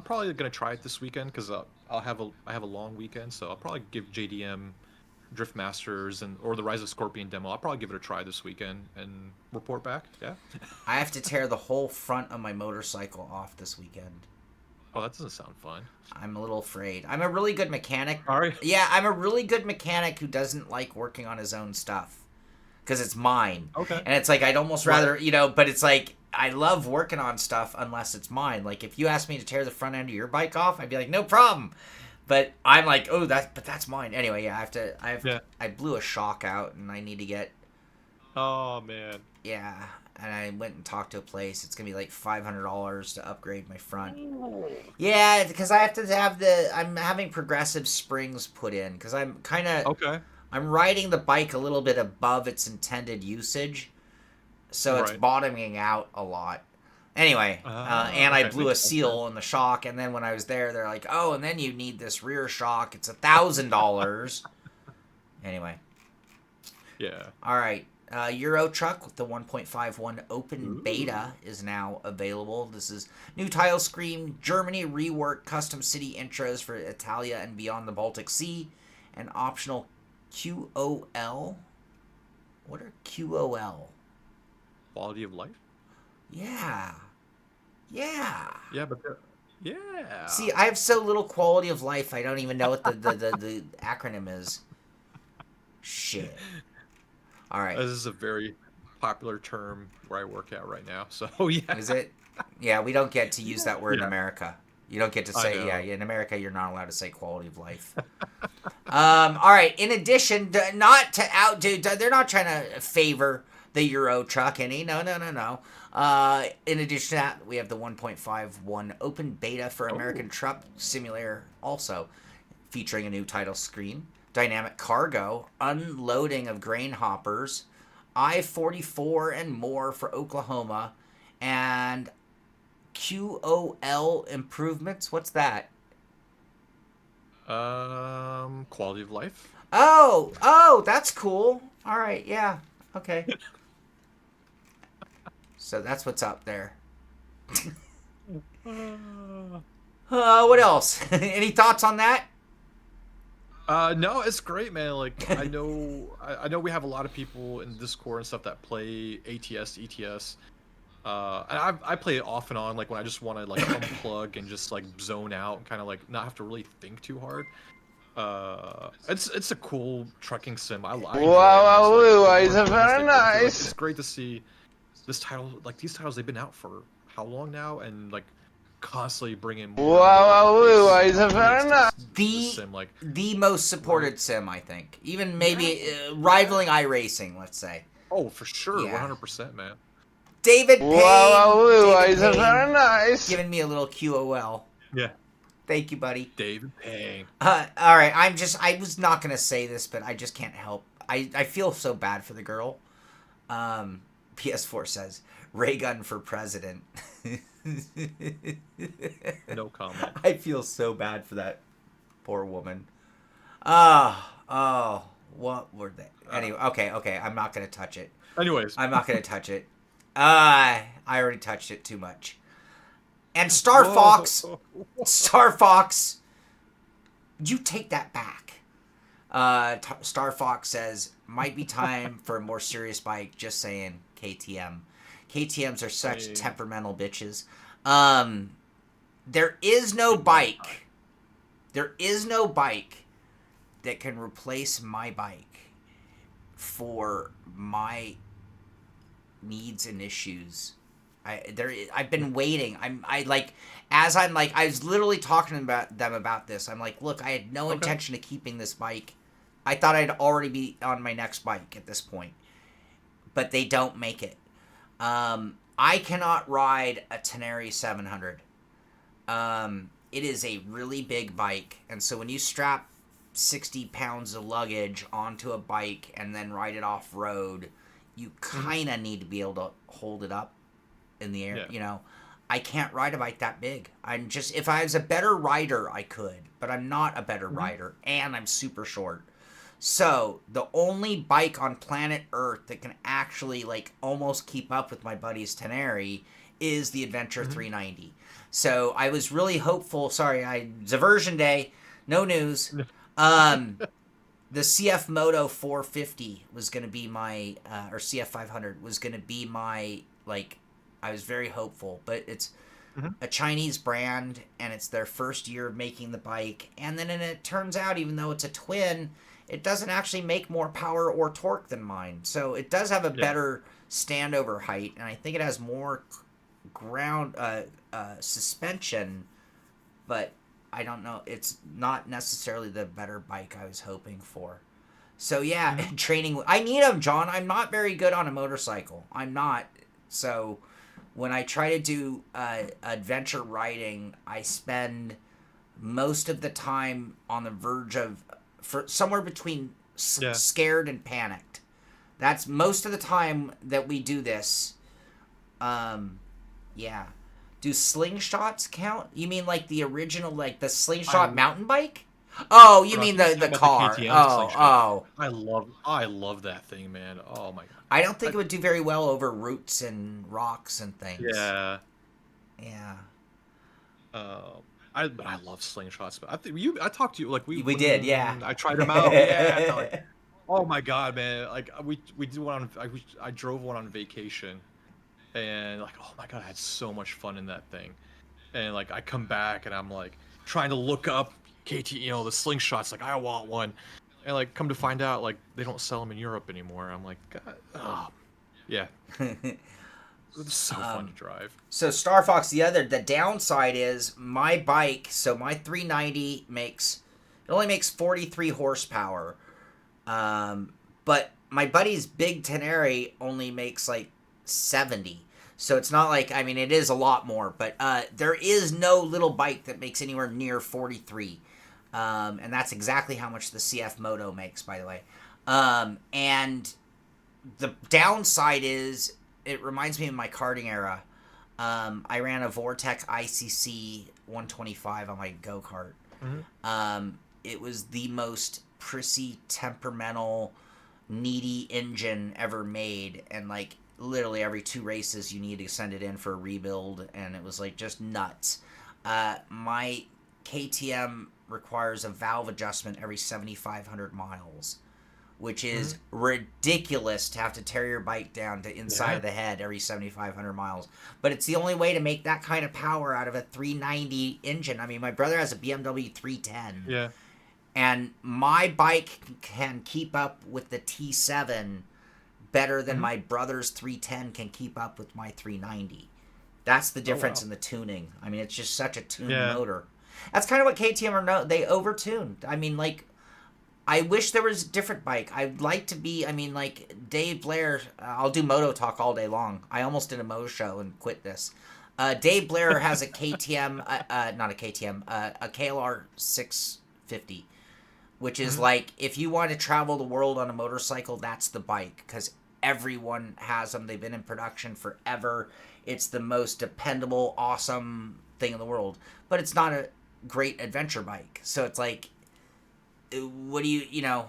probably gonna try it this weekend, because I have a long weekend, so I'll probably give JDM Drift Masters or the Rise of Scorpion demo. I'll probably give it a try this weekend and report back. Yeah.
I have to tear the whole front of my motorcycle off this weekend.
Oh, that doesn't sound fun.
I'm a little afraid. I'm a really good mechanic.
Sorry.
Yeah, I'm a really good mechanic who doesn't like working on his own stuff, because it's mine.
Okay.
And it's like, I'd almost rather, you know, but it's like, I love working on stuff unless it's mine. Like, if you asked me to tear the front end of your bike off, I'd be like, no problem. But I'm like, oh, that's mine. Anyway, I blew a shock out, and I need to get.
Oh man.
Yeah, and I went and talked to a place. It's gonna be like $500 to upgrade my front. Yeah, because I have to have I'm having progressive springs put in, because I'm kind of I'm riding the bike a little bit above its intended usage, so it's bottoming out a lot. Anyway, and I
Okay,
blew a
makes sense,
seal in the shock, and then when I was there, they're like, "Oh, and then you need this rear shock. It's $1,000." Anyway,
Yeah.
all right. Euro Truck with the 1.51 open
Ooh.
beta is now available. This is new tile screen, Germany reworked custom city intros for Italia and beyond the Baltic Sea, and optional QOL. What are QOL?
Quality of life.
Yeah. Yeah.
Yeah, but yeah.
See, I have so little quality of life, I don't even know what the acronym is. Shit. All right.
This is a very popular term where I work at right now. So yeah.
Is it? Yeah, we don't get to use that word in
Yeah.
America. You don't get to
I
say,
know.
yeah, in America, you're not allowed to say quality of life. All right. In addition, not to outdo, they're not trying to favor the Euro Truck any. No. In addition to that, we have the 1.51 open beta for American Truck Simulator, also featuring a new title screen, dynamic cargo, unloading of grain hoppers, I-44 and more for Oklahoma, and QOL improvements. What's that?
Quality of life.
Oh, that's cool. All right, yeah, okay. So that's what's up there. What else? Any thoughts on that?
No, it's great, man. Like I know we have a lot of people in Discord and stuff that play ATS, ETS. And I play it off and on, like when I just want to like unplug and just like zone out and kind of like not have to really think too hard. It's a cool trucking sim. I like.
Wow, it's very nice.
It's great to see this title. Like these titles, they've been out for how long now, and like constantly bringing more.
Wow, it's very nice.
The sim, like
The most supported sim, I think. Even maybe rivaling iRacing, let's say.
oh, for sure,
Yeah. 100%, man. David Payne.
Wow,
David
it's
Payne
very nice.
giving me a little QOL.
Yeah.
Thank you, buddy.
David Payne.
All right, I was not going to say this, but I just can't help. I feel so bad for the girl. PS4 says, ray gun for president.
No comment.
I feel so bad for that poor woman. Oh, what were they? Anyway, okay, I'm not going to touch it.
Anyways.
I'm not going to touch it. I already touched it too much. And Star Fox, you take that back. Star Fox says, might be time for a more serious bike. Just saying, KTM. KTMs are such temperamental bitches. There is no bike. There is no bike that can replace my bike for my needs and issues. I've been waiting. I was literally talking about this. I'm like, look, I had no intention of keeping this bike. I thought I'd already be on my next bike at this point, but they don't make it. I cannot ride a Tenere 700. It is a really big bike, and so when you strap 60 pounds of luggage onto a bike and then ride it off road, you kind of need to be able to hold it up in the air.
Yeah.
You know, I can't ride a bike that big. If I was a better rider, I could, but I'm not a better rider, and I'm super short. So the only bike on planet Earth that can actually like almost keep up with my buddy's Tenere is the Adventure 390. So I was really hopeful. Sorry, it's a version day. No news. The CF Moto 450 was going to be my, or CF 500 was going to be my, like, I was very hopeful, but it's a Chinese brand, and it's their first year of making the bike, and then it turns out, even though it's a twin, it doesn't actually make more power or torque than mine, so it does have a better standover height, and I think it has more ground, suspension, but I don't know. It's not necessarily the better bike I was hoping for. So yeah, training. I need them, John. I'm not very good on a motorcycle. I'm not. So when I try to do adventure riding, I spend most of the time on the verge of somewhere between scared and panicked. That's most of the time that we do this. Yeah. Do slingshots count? You mean like the original, like the slingshot mountain bike? Oh, you mean the car?
I love that thing, man. Oh my god.
I don't think it would do very well over roots and rocks and things.
Yeah.
Yeah.
I love slingshots, but I talked to you like
we did, yeah.
I tried them out. Yeah. Like, oh my god, man! Like we did one on I drove one on vacation, and like oh my god, I had so much fun in that thing, and like I come back and I'm like trying to look up KT, the slingshots. Like I want one, and like come to find out like they don't sell them in Europe anymore. I'm like, God, yeah. It's so fun to drive.
So Star Fox, the downside is my bike. So my 390 only makes 43 horsepower, but my buddy's big Tenere only makes like 70. So it's not like, I mean, it is a lot more, but there is no little bike that makes anywhere near 43, and that's exactly how much the CF Moto makes, by the way. And the downside is, it reminds me of my karting era. I ran a Vortec ICC 125 on my go-kart.
Mm-hmm.
It was the most prissy, temperamental, needy engine ever made. And, like, literally every 2 races you need to send it in for a rebuild. And it was, like, just nuts. My KTM requires a valve adjustment every 7,500 miles. Which is ridiculous to have to tear your bike down to inside of the head every 7,500 miles. But it's the only way to make that kind of power out of a 390 engine. I mean, my brother has a BMW 310.
Yeah.
And my bike can keep up with the T7 better than my brother's 310 can keep up with my 390. That's the difference in the tuning. I mean, it's just such a tuned motor. That's kind of what KTM are they over-tuned. I mean, like, I wish there was a different bike. I'd like to be, I mean, like, Dave Blair, I'll do moto talk all day long. I almost did a moto show and quit this. Dave Blair has a KTM, not a KTM, a KLR 650, which is like, if you want to travel the world on a motorcycle, that's the bike, because everyone has them. They've been in production forever. It's the most dependable, awesome thing in the world. But it's not a great adventure bike. So it's like, what do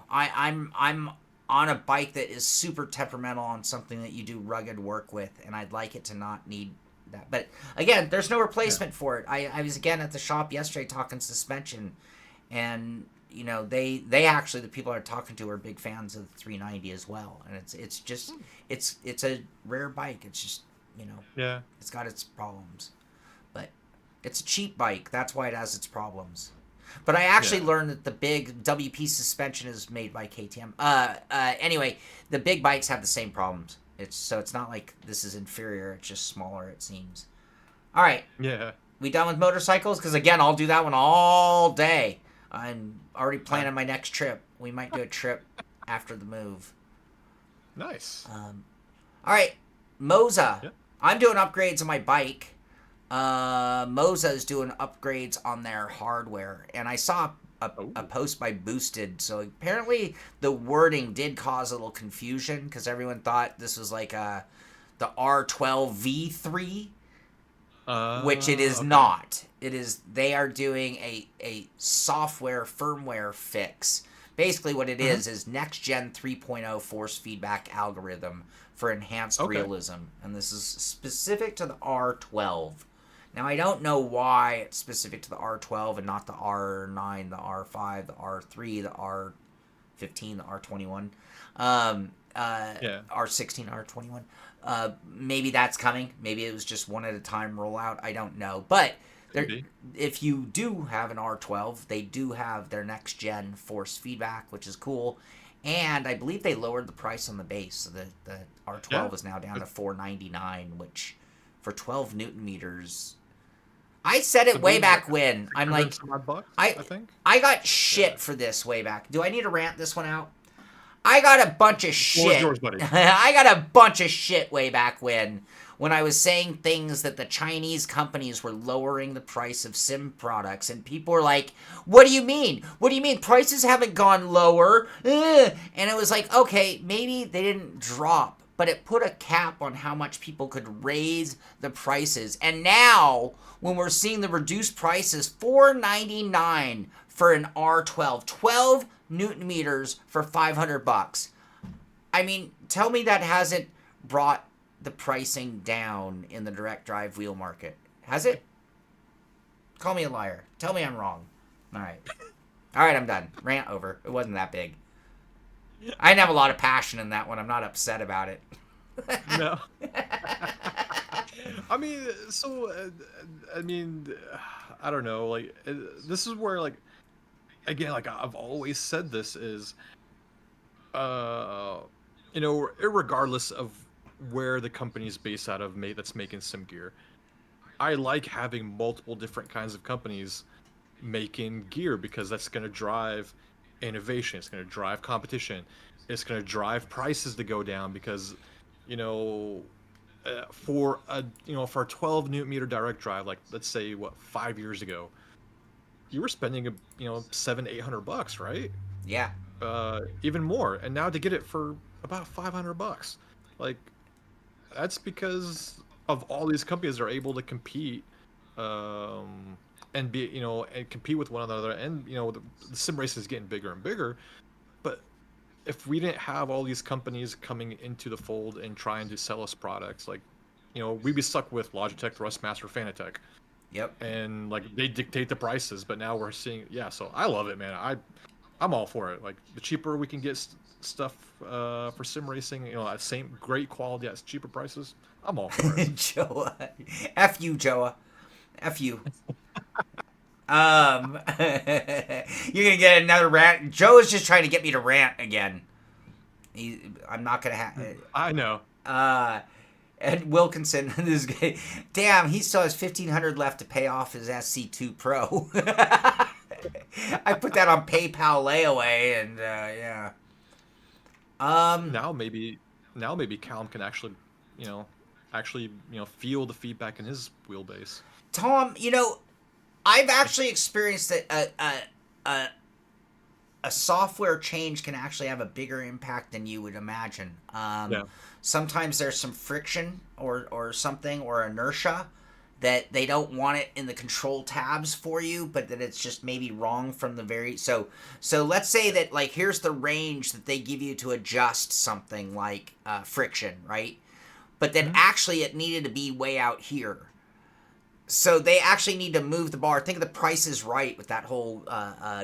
I'm on a bike that is super temperamental on something that you do rugged work with, and I'd like it to not need that. But again, there's no replacement for it. I was again at the shop yesterday talking suspension, and they actually, the people I'm talking to are big fans of the 390 as well, and it's just it's a rare bike. It's just it's got its problems, but it's a cheap bike. That's why it has its problems. But I actually learned that the big WP suspension is made by KTM. Anyway, the big bikes have the same problems. It's not like this is inferior. It's just smaller, it seems. All right.
Yeah.
We done with motorcycles? Because, again, I'll do that one all day. I'm already planning my next trip. We might do a trip after the move.
Nice.
All right. Moza.
Yep.
I'm doing upgrades on my bike. Moza is doing upgrades on their hardware, and I saw a post by Boosted, so apparently the wording did cause a little confusion, because everyone thought this was like the R12 V3, which it is not. It is, they are doing a software firmware fix. Basically what it is next gen 3.0 force feedback algorithm for enhanced realism, and this is specific to the R12. Now, I don't know why it's specific to the R12 and not the R9, the R5, the R3, the R15, the R21, R16, R21. Maybe that's coming. Maybe it was just one at a time rollout. I don't know. But if you do have an R12, they do have their next gen force feedback, which is cool. And I believe they lowered the price on the base. So the R12 is now down to $499, which for 12 Newton meters... I said it way back when. I'm like, I think I got shit for this way back. Do I need to rant this one out? I got a bunch of shit.
Yours, buddy.
I got a bunch of shit way back when I was saying things that the Chinese companies were lowering the price of sim products, and people were like, "What do you mean? What do you mean? Prices haven't gone lower?" And it was like, okay, maybe they didn't drop, but it put a cap on how much people could raise the prices. And now, when we're seeing the reduced prices, $499 for an R12, 12 Newton meters for $500. I mean, tell me that hasn't brought the pricing down in the direct drive wheel market. Has it? Call me a liar. Tell me I'm wrong. All right. All right, I'm done. Rant over. It wasn't that big. I didn't have a lot of passion in that one. I'm not upset about it.
No. I mean, so, I mean, I don't know. Like, this is where, like, again, like I've always said, this is, you know, irregardless of where the company's based out of, that's making sim gear, I like having multiple different kinds of companies making gear, because that's going to drive innovation. It's going to drive competition. It's going to drive prices to go down, because, you know, for a 12 Newton meter direct drive, like, let's say, 5 years ago, you were spending $700-800, right?
Yeah.
Even more. And now to get it for about $500, like, that's because of all these companies that are able to compete, and be, and compete with one another. And, the sim race is getting bigger and bigger. But if we didn't have all these companies coming into the fold and trying to sell us products, like, we'd be stuck with Logitech, Thrustmaster, Fanatec.
Yep.
And, like, they dictate the prices. But now we're seeing, so I love it, man. I'm all for it. Like, the cheaper we can get stuff for sim racing, at same great quality at cheaper prices, I'm all for it.
Joa. F you, Joa. F you. You're gonna get another rant. Joe is just trying to get me to rant again. I'm not gonna have.
I know.
Ed Wilkinson, this guy, damn, he still has $1,500 left to pay off his SC2 Pro. I put that on PayPal layaway, and yeah.
Now maybe Callum can actually, feel the feedback in his wheelbase.
Tom, I've actually experienced that a software change can actually have a bigger impact than you would imagine.
Yeah.
Sometimes there's some friction or something, or inertia, that they don't want it in the control tabs for you, but that it's just maybe wrong from the very... So let's say that, like, here's the range that they give you to adjust something like friction, right? But then actually it needed to be way out here. So they actually need to move the bar. Think of the Price is Right with that whole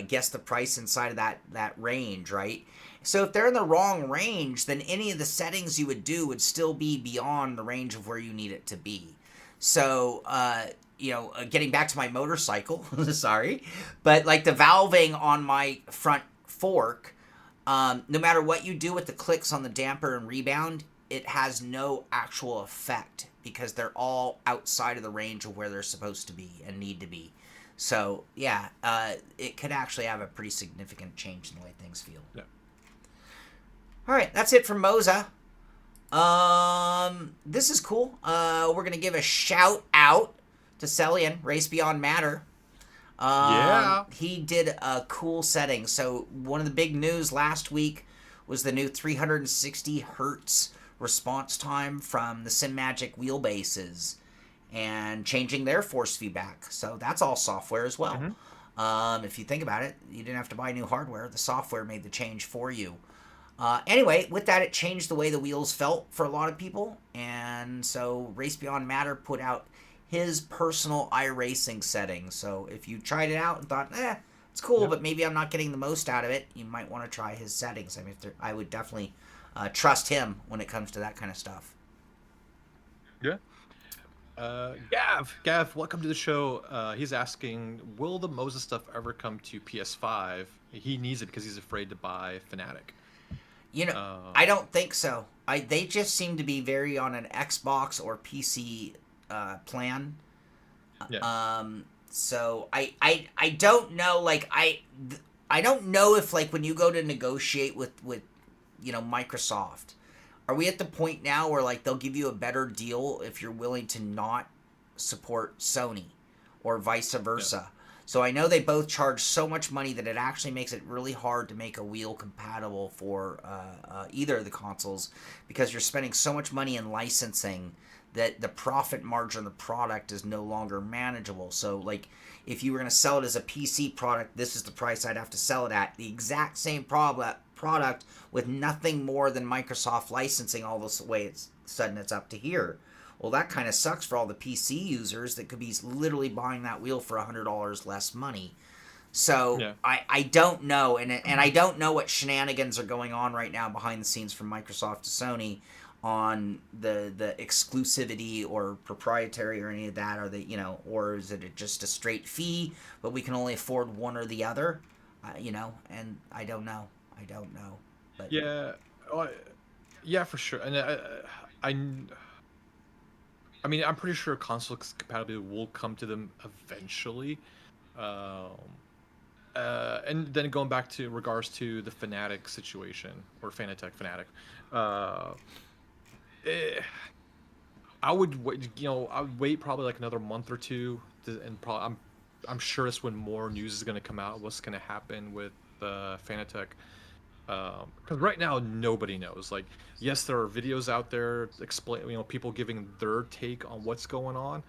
guess the price inside of that range, right? So if they're in the wrong range, then any of the settings you would do would still be beyond the range of where you need it to be. So, getting back to my motorcycle, sorry, but like the valving on my front fork, no matter what you do with the clicks on the damper and rebound, it has no actual effect, because they're all outside of the range of where they're supposed to be and need to be. So, yeah, it could actually have a pretty significant change in the way things feel.
Yeah.
All right, that's it from Moza. This is cool. We're going to give a shout out to Celian, Race Beyond Matter.
Yeah.
He did a cool setting. So one of the big news last week was the new 360 hertz response time from the SimMagic wheelbases, and changing their force feedback. So that's all software as well. Mm-hmm. If you think about it, you didn't have to buy new hardware. The software made the change for you. Anyway, with that, it changed the way the wheels felt for a lot of people. And so Race Beyond Matter put out his personal iRacing setting. So if you tried it out and thought, it's cool, but maybe I'm not getting the most out of it, you might want to try his settings. I mean, I would definitely trust him when it comes to that kind of stuff.
Yeah. Gav, welcome to the show. He's asking, will the Moses stuff ever come to PS5? He needs it because he's afraid to buy Fanatic.
I don't think so. They just seem to be very on an Xbox or PC plan.
Yeah.
So I don't know. Like I don't know if, like, when you go to negotiate with Microsoft, are we at the point now where, like, they'll give you a better deal if you're willing to not support Sony, or vice versa? So I know they both charge so much money that it actually makes it really hard to make a wheel compatible for either of the consoles, because you're spending so much money in licensing that the profit margin of the product is no longer manageable. So, like, if you were going to sell it as a PC product, this is the price I'd have to sell it at. The exact same product with nothing more than Microsoft licensing all this way sudden it's up to here. Well, that kind of sucks for all the PC users that could be literally buying that wheel for $100 less money. So
Yeah.
I don't know, and I don't know what shenanigans are going on right now behind the scenes from Microsoft to Sony on the exclusivity or proprietary or any of that. Are they, or is it just a straight fee, but we can only afford one or the other? And I don't know. But
Yeah, yeah, for sure. And I mean, I'm pretty sure console compatibility will come to them eventually. And then going back to regards to the Fnatic situation, or Fanatec Fnatic, I would wait. I would wait probably like another month or two, and probably I'm sure that's when more news is going to come out. What's going to happen with Fanatec? Because right now nobody knows. Like, yes, there are videos out there people giving their take on what's going on,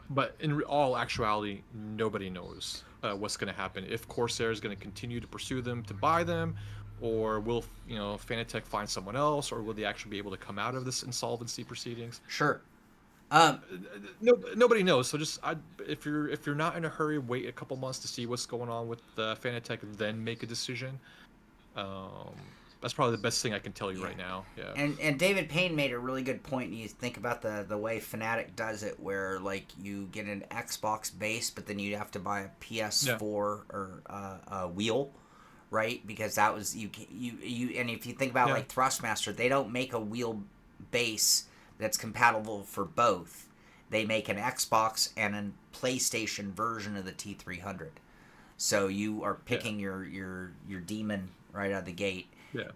but in all actuality, nobody knows what's going to happen. If Corsair is going to continue to pursue them to buy them, or will Fanatec find someone else, or will they actually be able to come out of this insolvency proceedings?
sure.
Nobody knows. So just if you're not in a hurry, wait a couple months to see what's going on with Fanatec, then make a decision. That's probably the best thing I can tell you right now. Yeah.
And David Payne made a really good point. You think about the way Fnatic does it, where like you get an Xbox base, but then you have to buy a PS4 or a wheel, right? Because that was you. And if you think about like Thrustmaster, they don't make a wheel base that's compatible for both. They make an Xbox and a PlayStation version of the T300. So you are picking your demon right out of the gate,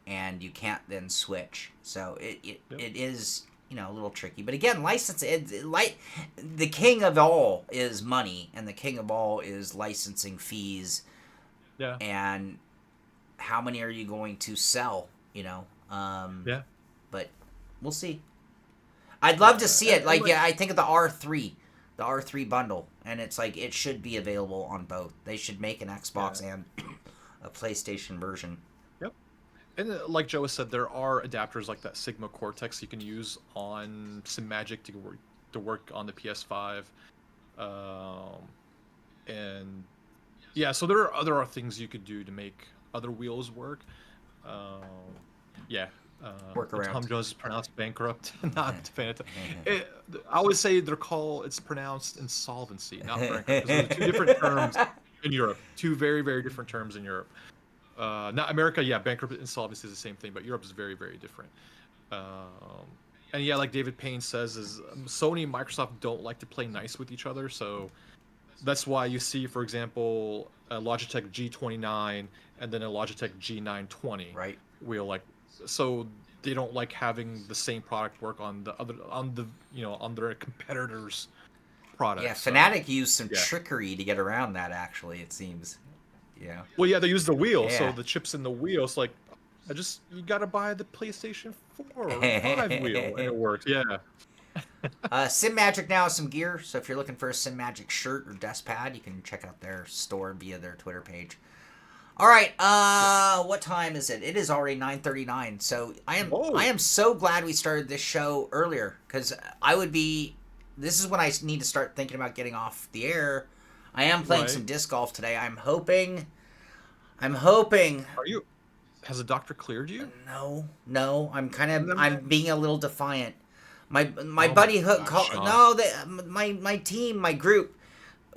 and you can't then switch. So it is a little tricky. But again, the king of all is money, and the king of all is licensing fees.
Yeah.
And how many are you going to sell? But we'll see. I'd love to see it. I think of the R3 bundle, and it's like it should be available on both. They should make an Xbox and a PlayStation version.
Yep. And like Joe has said, there are adapters like that Sigma Cortex you can use on SimMagic to work on the PS5. And yeah, so there are things you could do to make other wheels work.
Workaround.
Tom Jones is pronounced bankrupt, not Fanatec. I always say it's pronounced insolvency, not bankrupt. Those are two different terms in Europe. Two very, very different terms in Europe. Not America, bankrupt and insolvency is the same thing, but Europe is very, very different. And like David Payne says, is Sony and Microsoft don't like to play nice with each other, so that's why you see, for example, a Logitech G29 and then a Logitech G920 wheel, so they don't like having the same product work on their competitors' products.
Yeah, Fnatic used some trickery to get around that. Actually, it seems. Yeah.
Well, they use the wheel, so the chips in the wheel. It's like, you gotta buy the PlayStation 4 or 5 wheel, and it works. Yeah.
SimMagic now has some gear, so if you're looking for a SimMagic shirt or desk pad, you can check out their store via their Twitter page. All right, what time is it? It is already 9:39. So I am so glad we started this show earlier, because this is when I need to start thinking about getting off the air. I am playing some disc golf today. I'm hoping.
Are you? Has the doctor cleared you?
No. I'm being a little defiant. My buddy Hook called. No, my team, my group,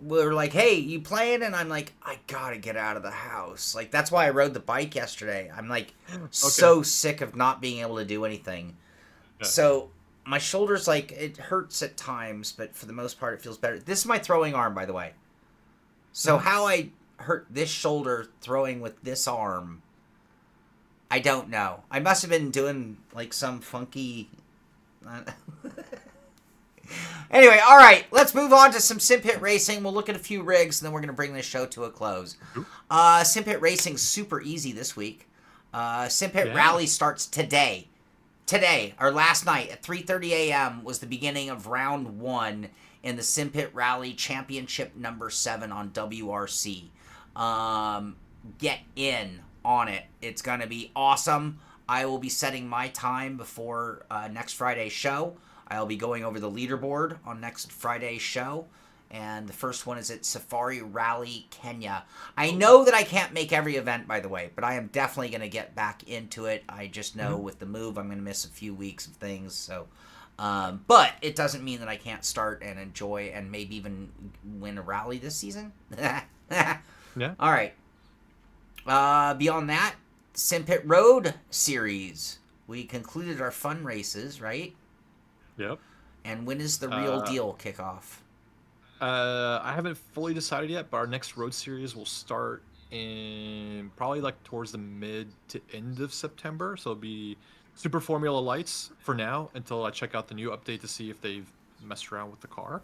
were like, "Hey, you playing?" And I'm like, "I gotta get out of the house." Like, that's why I rode the bike yesterday. I'm like so sick of not being able to do anything. Yeah. So my shoulders, it hurts at times, but for the most part, it feels better. This is my throwing arm, by the way. So how I hurt this shoulder throwing with this arm, I don't know. I must have been doing some funky. Anyway, all right, let's move on to some Simpit Racing. We'll look at a few rigs, and then we're going to bring this show to a close. Simpit Racing's super easy this week. Simpit Rally starts today. Today, or last night, at 3:30 a.m. was the beginning of round 1 in the Simpit Rally Championship number 7 on WRC. Get in on it. It's going to be awesome. I will be setting my time before next Friday's show. I'll be going over the leaderboard on next Friday's show. And the first one is at Safari Rally, Kenya. I know that I can't make every event, by the way, but I am definitely going to get back into it. I just know with the move, I'm going to miss a few weeks of things. So, but it doesn't mean that I can't start and enjoy and maybe even win a rally this season.
Yeah.
All right. Beyond that, Simpit Road Series. We concluded our fun races, right?
Yep.
And when is the real deal kickoff?
I haven't fully decided yet, but our next road series will start in probably like towards the mid to end of September. So it'll be Super Formula Lights for now until I check out the new update to see if they've messed around with the car.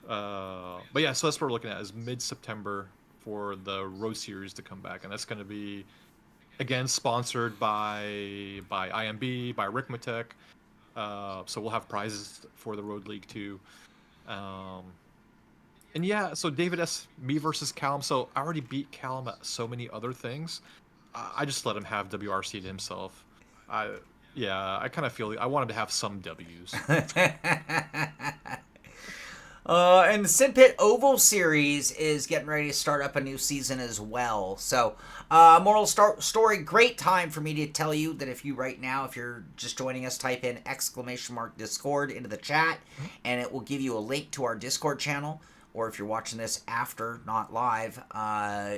But yeah, so that's what we're looking at is mid-September for the road series to come back, and that's going to be again sponsored by IMB, by Rikmatech. So we'll have prizes for the Road League too. And yeah, so David S. Me versus Callum. So I already beat Callum at so many other things. I just let him have WRC to himself. I kind of feel I wanted to have some W's.
And the Simpit Oval Series is getting ready to start up a new season as well. So, moral story, great time for me to tell you that if you're just joining us, type in !Discord into the chat, and it will give you a link to our Discord channel. Or if you're watching this after, not live,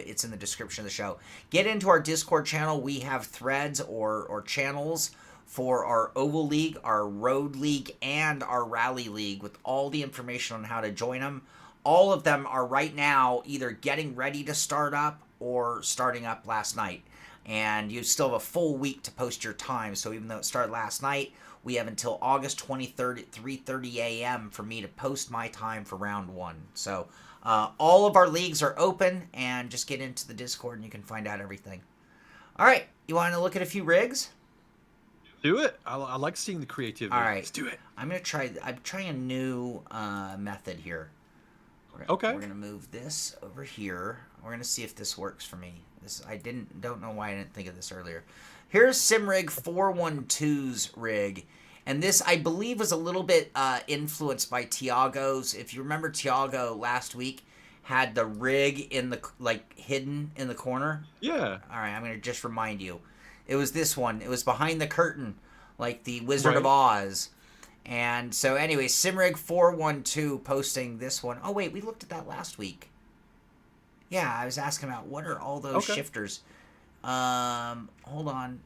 it's in the description of the show. Get into our Discord channel. We have threads or channels for our Oval League, our Road League, and our Rally League with all the information on how to join them. All of them are right now either getting ready to start up or starting up last night. And you still have a full week to post your time. So even though it started last night, we have until August 23rd at 3:30 a.m. for me to post my time for round 1. So all of our leagues are open, and just get into the Discord and you can find out everything. All right, you want to look at a few rigs?
Do it. I like seeing the creativity.
All right.
Let's do it.
I'm trying a new method here.
Okay.
We're gonna move this over here. We're gonna see if this works for me. Don't know why I didn't think of this earlier. Here's Simrig 412's rig, and this I believe was a little bit influenced by Tiago's. If you remember, Tiago last week had the rig in the hidden in the corner.
Yeah.
All right, I'm gonna just remind you. It was this one. It was behind the curtain, like the Wizard of Oz. And so anyway, Simrig 412 posting this one. Oh wait, we looked at that last week. Yeah, I was asking about what are all those shifters. Hold on.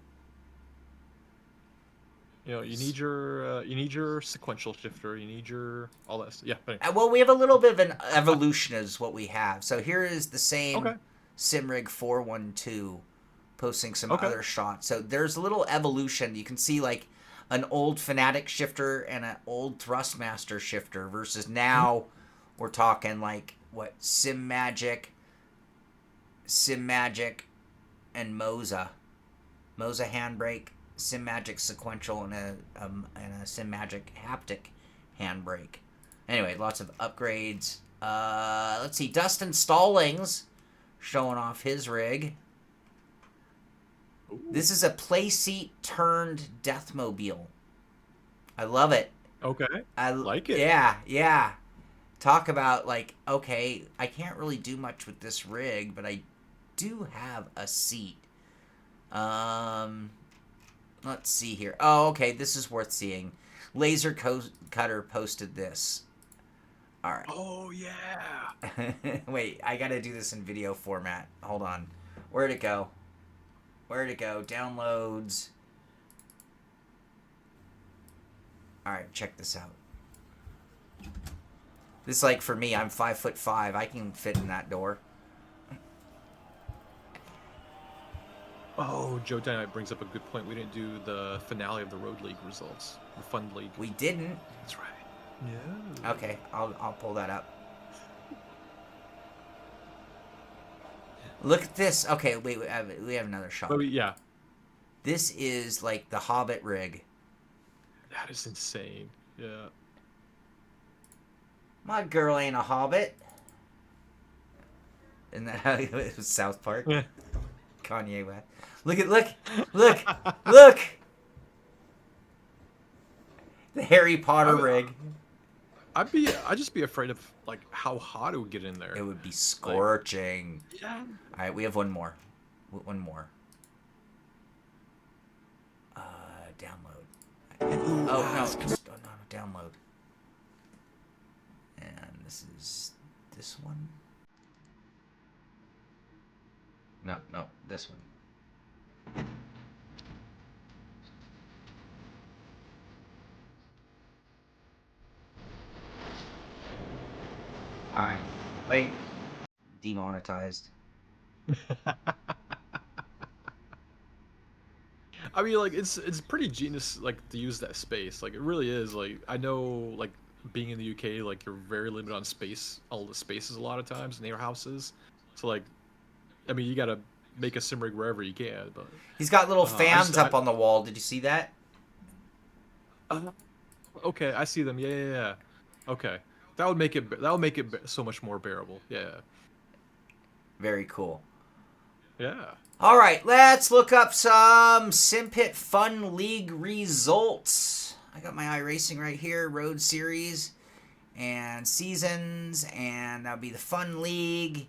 You need your sequential shifter. You need your all that stuff. Yeah.
Well, we have a little bit of an evolution is what we have. So here is the same Simrig 412 posting some other shots. So there's a little evolution. You can see like an old Fanatic shifter and an old Thrustmaster shifter versus now we're talking like what Sim Magic, and Moza handbrake, Sim Magic sequential, and a Sim Magic haptic handbrake. Anyway, lots of upgrades. Let's see, Dustin Stallings showing off his rig. Ooh. This is a playseat turned Deathmobile. I love it.
Okay. I like it.
Yeah. Talk about like, okay, I can't really do much with this rig, but I do have a seat. Let's see here. Oh, okay, this is worth seeing. Laser Cutter posted this. All right.
Oh yeah.
Wait, I gotta do this in video format. Hold on. Where'd it go? Downloads. All right, check this out. This is like for me. I'm 5'5". I can fit in that door.
Oh, Joe Dynamite brings up a good point. We didn't do the finale of the Road League results, the Fun League.
We didn't.
That's right. Yeah.
Okay, I'll pull that up. Look at this. Okay, wait, we have another shot.
But yeah,
This is like the Hobbit rig.
that is insane. Yeah.
My girl ain't a Hobbit. Isn't that how it was South Park?
Yeah.
Kanye West. Look. The Harry Potter rig.
I'd just be afraid of like how hot it would get in there.
It would be scorching.
Yeah.
All right, we have one more. One more. Download. Oh, no, download. And this is this one. No, this one. Alright, wait. Demonetized.
I mean, like it's pretty genius, like to use that space. Like it really is. Like I know, like being in the UK, like you're very limited on space, all the spaces a lot of times in your houses. So like, I mean, you gotta make a sim rig wherever you can. But
He's got little fans up
I-
on the wall. Did you see that?
okay, I see them. Yeah. Okay, that would make it so much more bearable. Yeah.
Very cool.
Yeah.
All right, let's look up some SimPit Fun League results. I got my iRacing right here, Road Series and Seasons, and that would be the Fun League,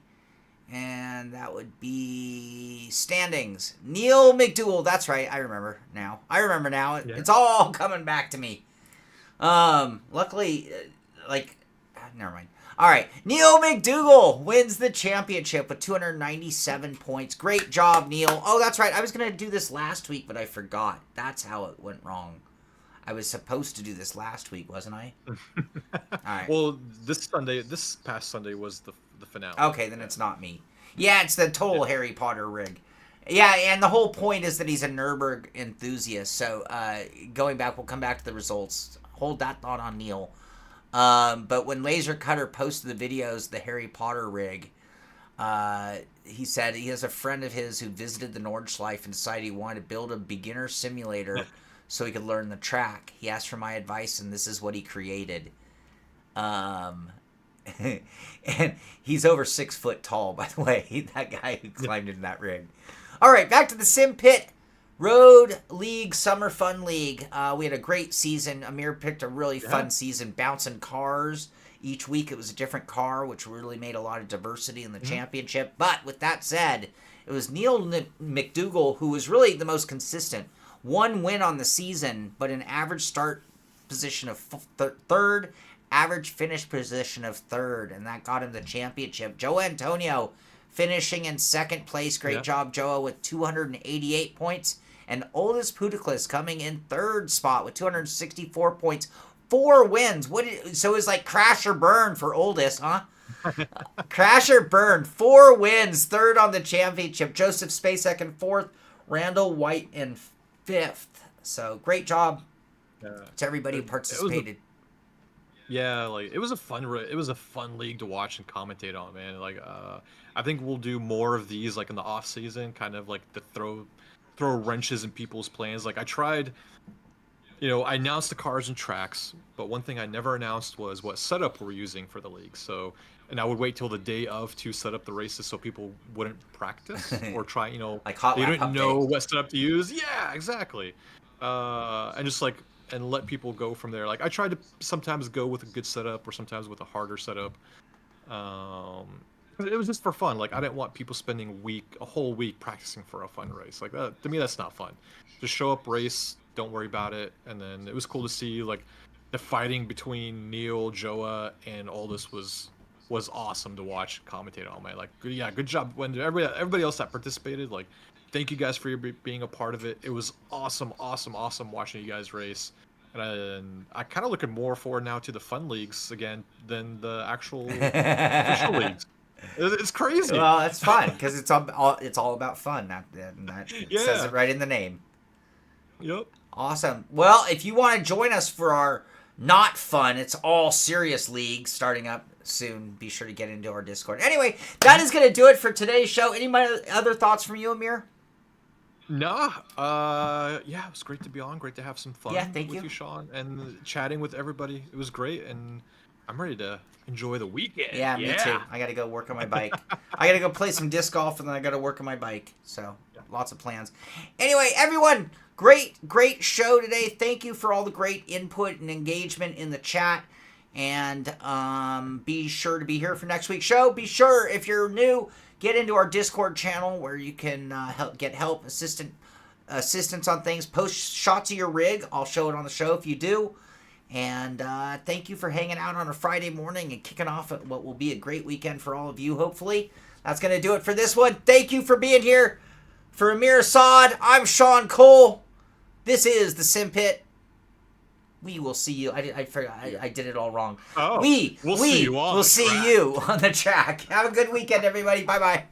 and that would be standings. Neil McDougal, that's right, I remember now.
Yeah.
It's all coming back to me. Luckily, never mind. All right, Neil McDougal wins the championship with 297 points. Great job, Neil. Oh, that's right. I was going to do this last week, but I forgot. That's how it went wrong. I was supposed to do this last week, wasn't I? All right.
Well, this past Sunday was the finale.
Okay, then it's not me. Yeah, it's the total Harry Potter rig. Yeah, and the whole point is that he's a Nürburgring enthusiast. So going back, we'll come back to the results. Hold that thought on Neil. But when Laser Cutter posted the videos, the Harry Potter rig, he said he has a friend of his who visited the Nordschleife and decided he wanted to build a beginner simulator so he could learn the track. He asked for my advice, and this is what he created. And he's over 6 foot tall, by the way, that guy who climbed into that rig. All right, back to the Sim Pit Road League, Summer Fun League. We had a great season. Amir picked a really fun season, bouncing cars. Each week it was a different car, which really made a lot of diversity in the championship. But with that said, it was Neil McDougal who was really the most consistent. One win on the season, but an average start position of third, average finish position of third, and that got him the championship. Joe Antonio finishing in second place. Great job, Joe, with 288 points. And Oldest Pudiclis coming in third spot with 264 points. 4 wins. So it was like crash or burn for Oldest, huh? Crash or burn. 4 wins. Third on the championship. Joseph Spacek in fourth. Randall White in fifth. So great job to everybody who participated.
Like it was a fun league to watch and commentate on, man. Like I think we'll do more of these like in the off season, kind of like to throw wrenches in people's plans. Like I tried, I announced the cars and tracks, but one thing I never announced was what setup we're using for the league. So, and I would wait till the day of to set up the races so people wouldn't practice or try,
like hot
they
lap
didn't know
update.
what setup to use. Yeah, exactly. And just like and let people go from there. Like I tried to sometimes go with a good setup or sometimes with a harder setup. It was just for fun. Like I didn't want people spending a whole week practicing for a fun race. Like that, to me, that's not fun. Just show up, race, don't worry about it. And then it was cool to see like the fighting between Neil, Joa, and Aldous was awesome to watch and commentate on. Man, like good job when everybody else that participated. Like thank you guys for being a part of it. It was awesome watching you guys race. And I kind of looking more forward now to the fun leagues again than the actual official leagues. It's crazy.
Well, that's fun because it's all about fun. That says it right in the name.
Yep.
Awesome. Well, if you want to join us for our not fun. It's all serious league starting up soon. Be sure to get into our Discord. Anyway, that is going to do it for today's show. Any other thoughts from you, Amir?
No, yeah, it was great to be on. Great to have some fun with you, Sean, and chatting with everybody. It was great, and I'm ready to enjoy the weekend.
Yeah, me too. I got to go work on my bike. I got to go play some disc golf, and then I got to work on my bike. So, lots of plans. Anyway, everyone, great show today. Thank you for all the great input and engagement in the chat. And be sure to be here for next week's show. Be sure, if you're new, get into our Discord channel where you can get assistance on things. Post shots of your rig. I'll show it on the show if you do. And thank you for hanging out on a Friday morning and kicking off at what will be a great weekend for all of you, hopefully. That's going to do it for this one. Thank you for being here. For Amir Assad, I'm Sean Cole. This is the Sim Pit. We will see you. I forgot. I did it all wrong.
Oh,
we
see you
will see you on the track. Have a good weekend, everybody. Bye-bye.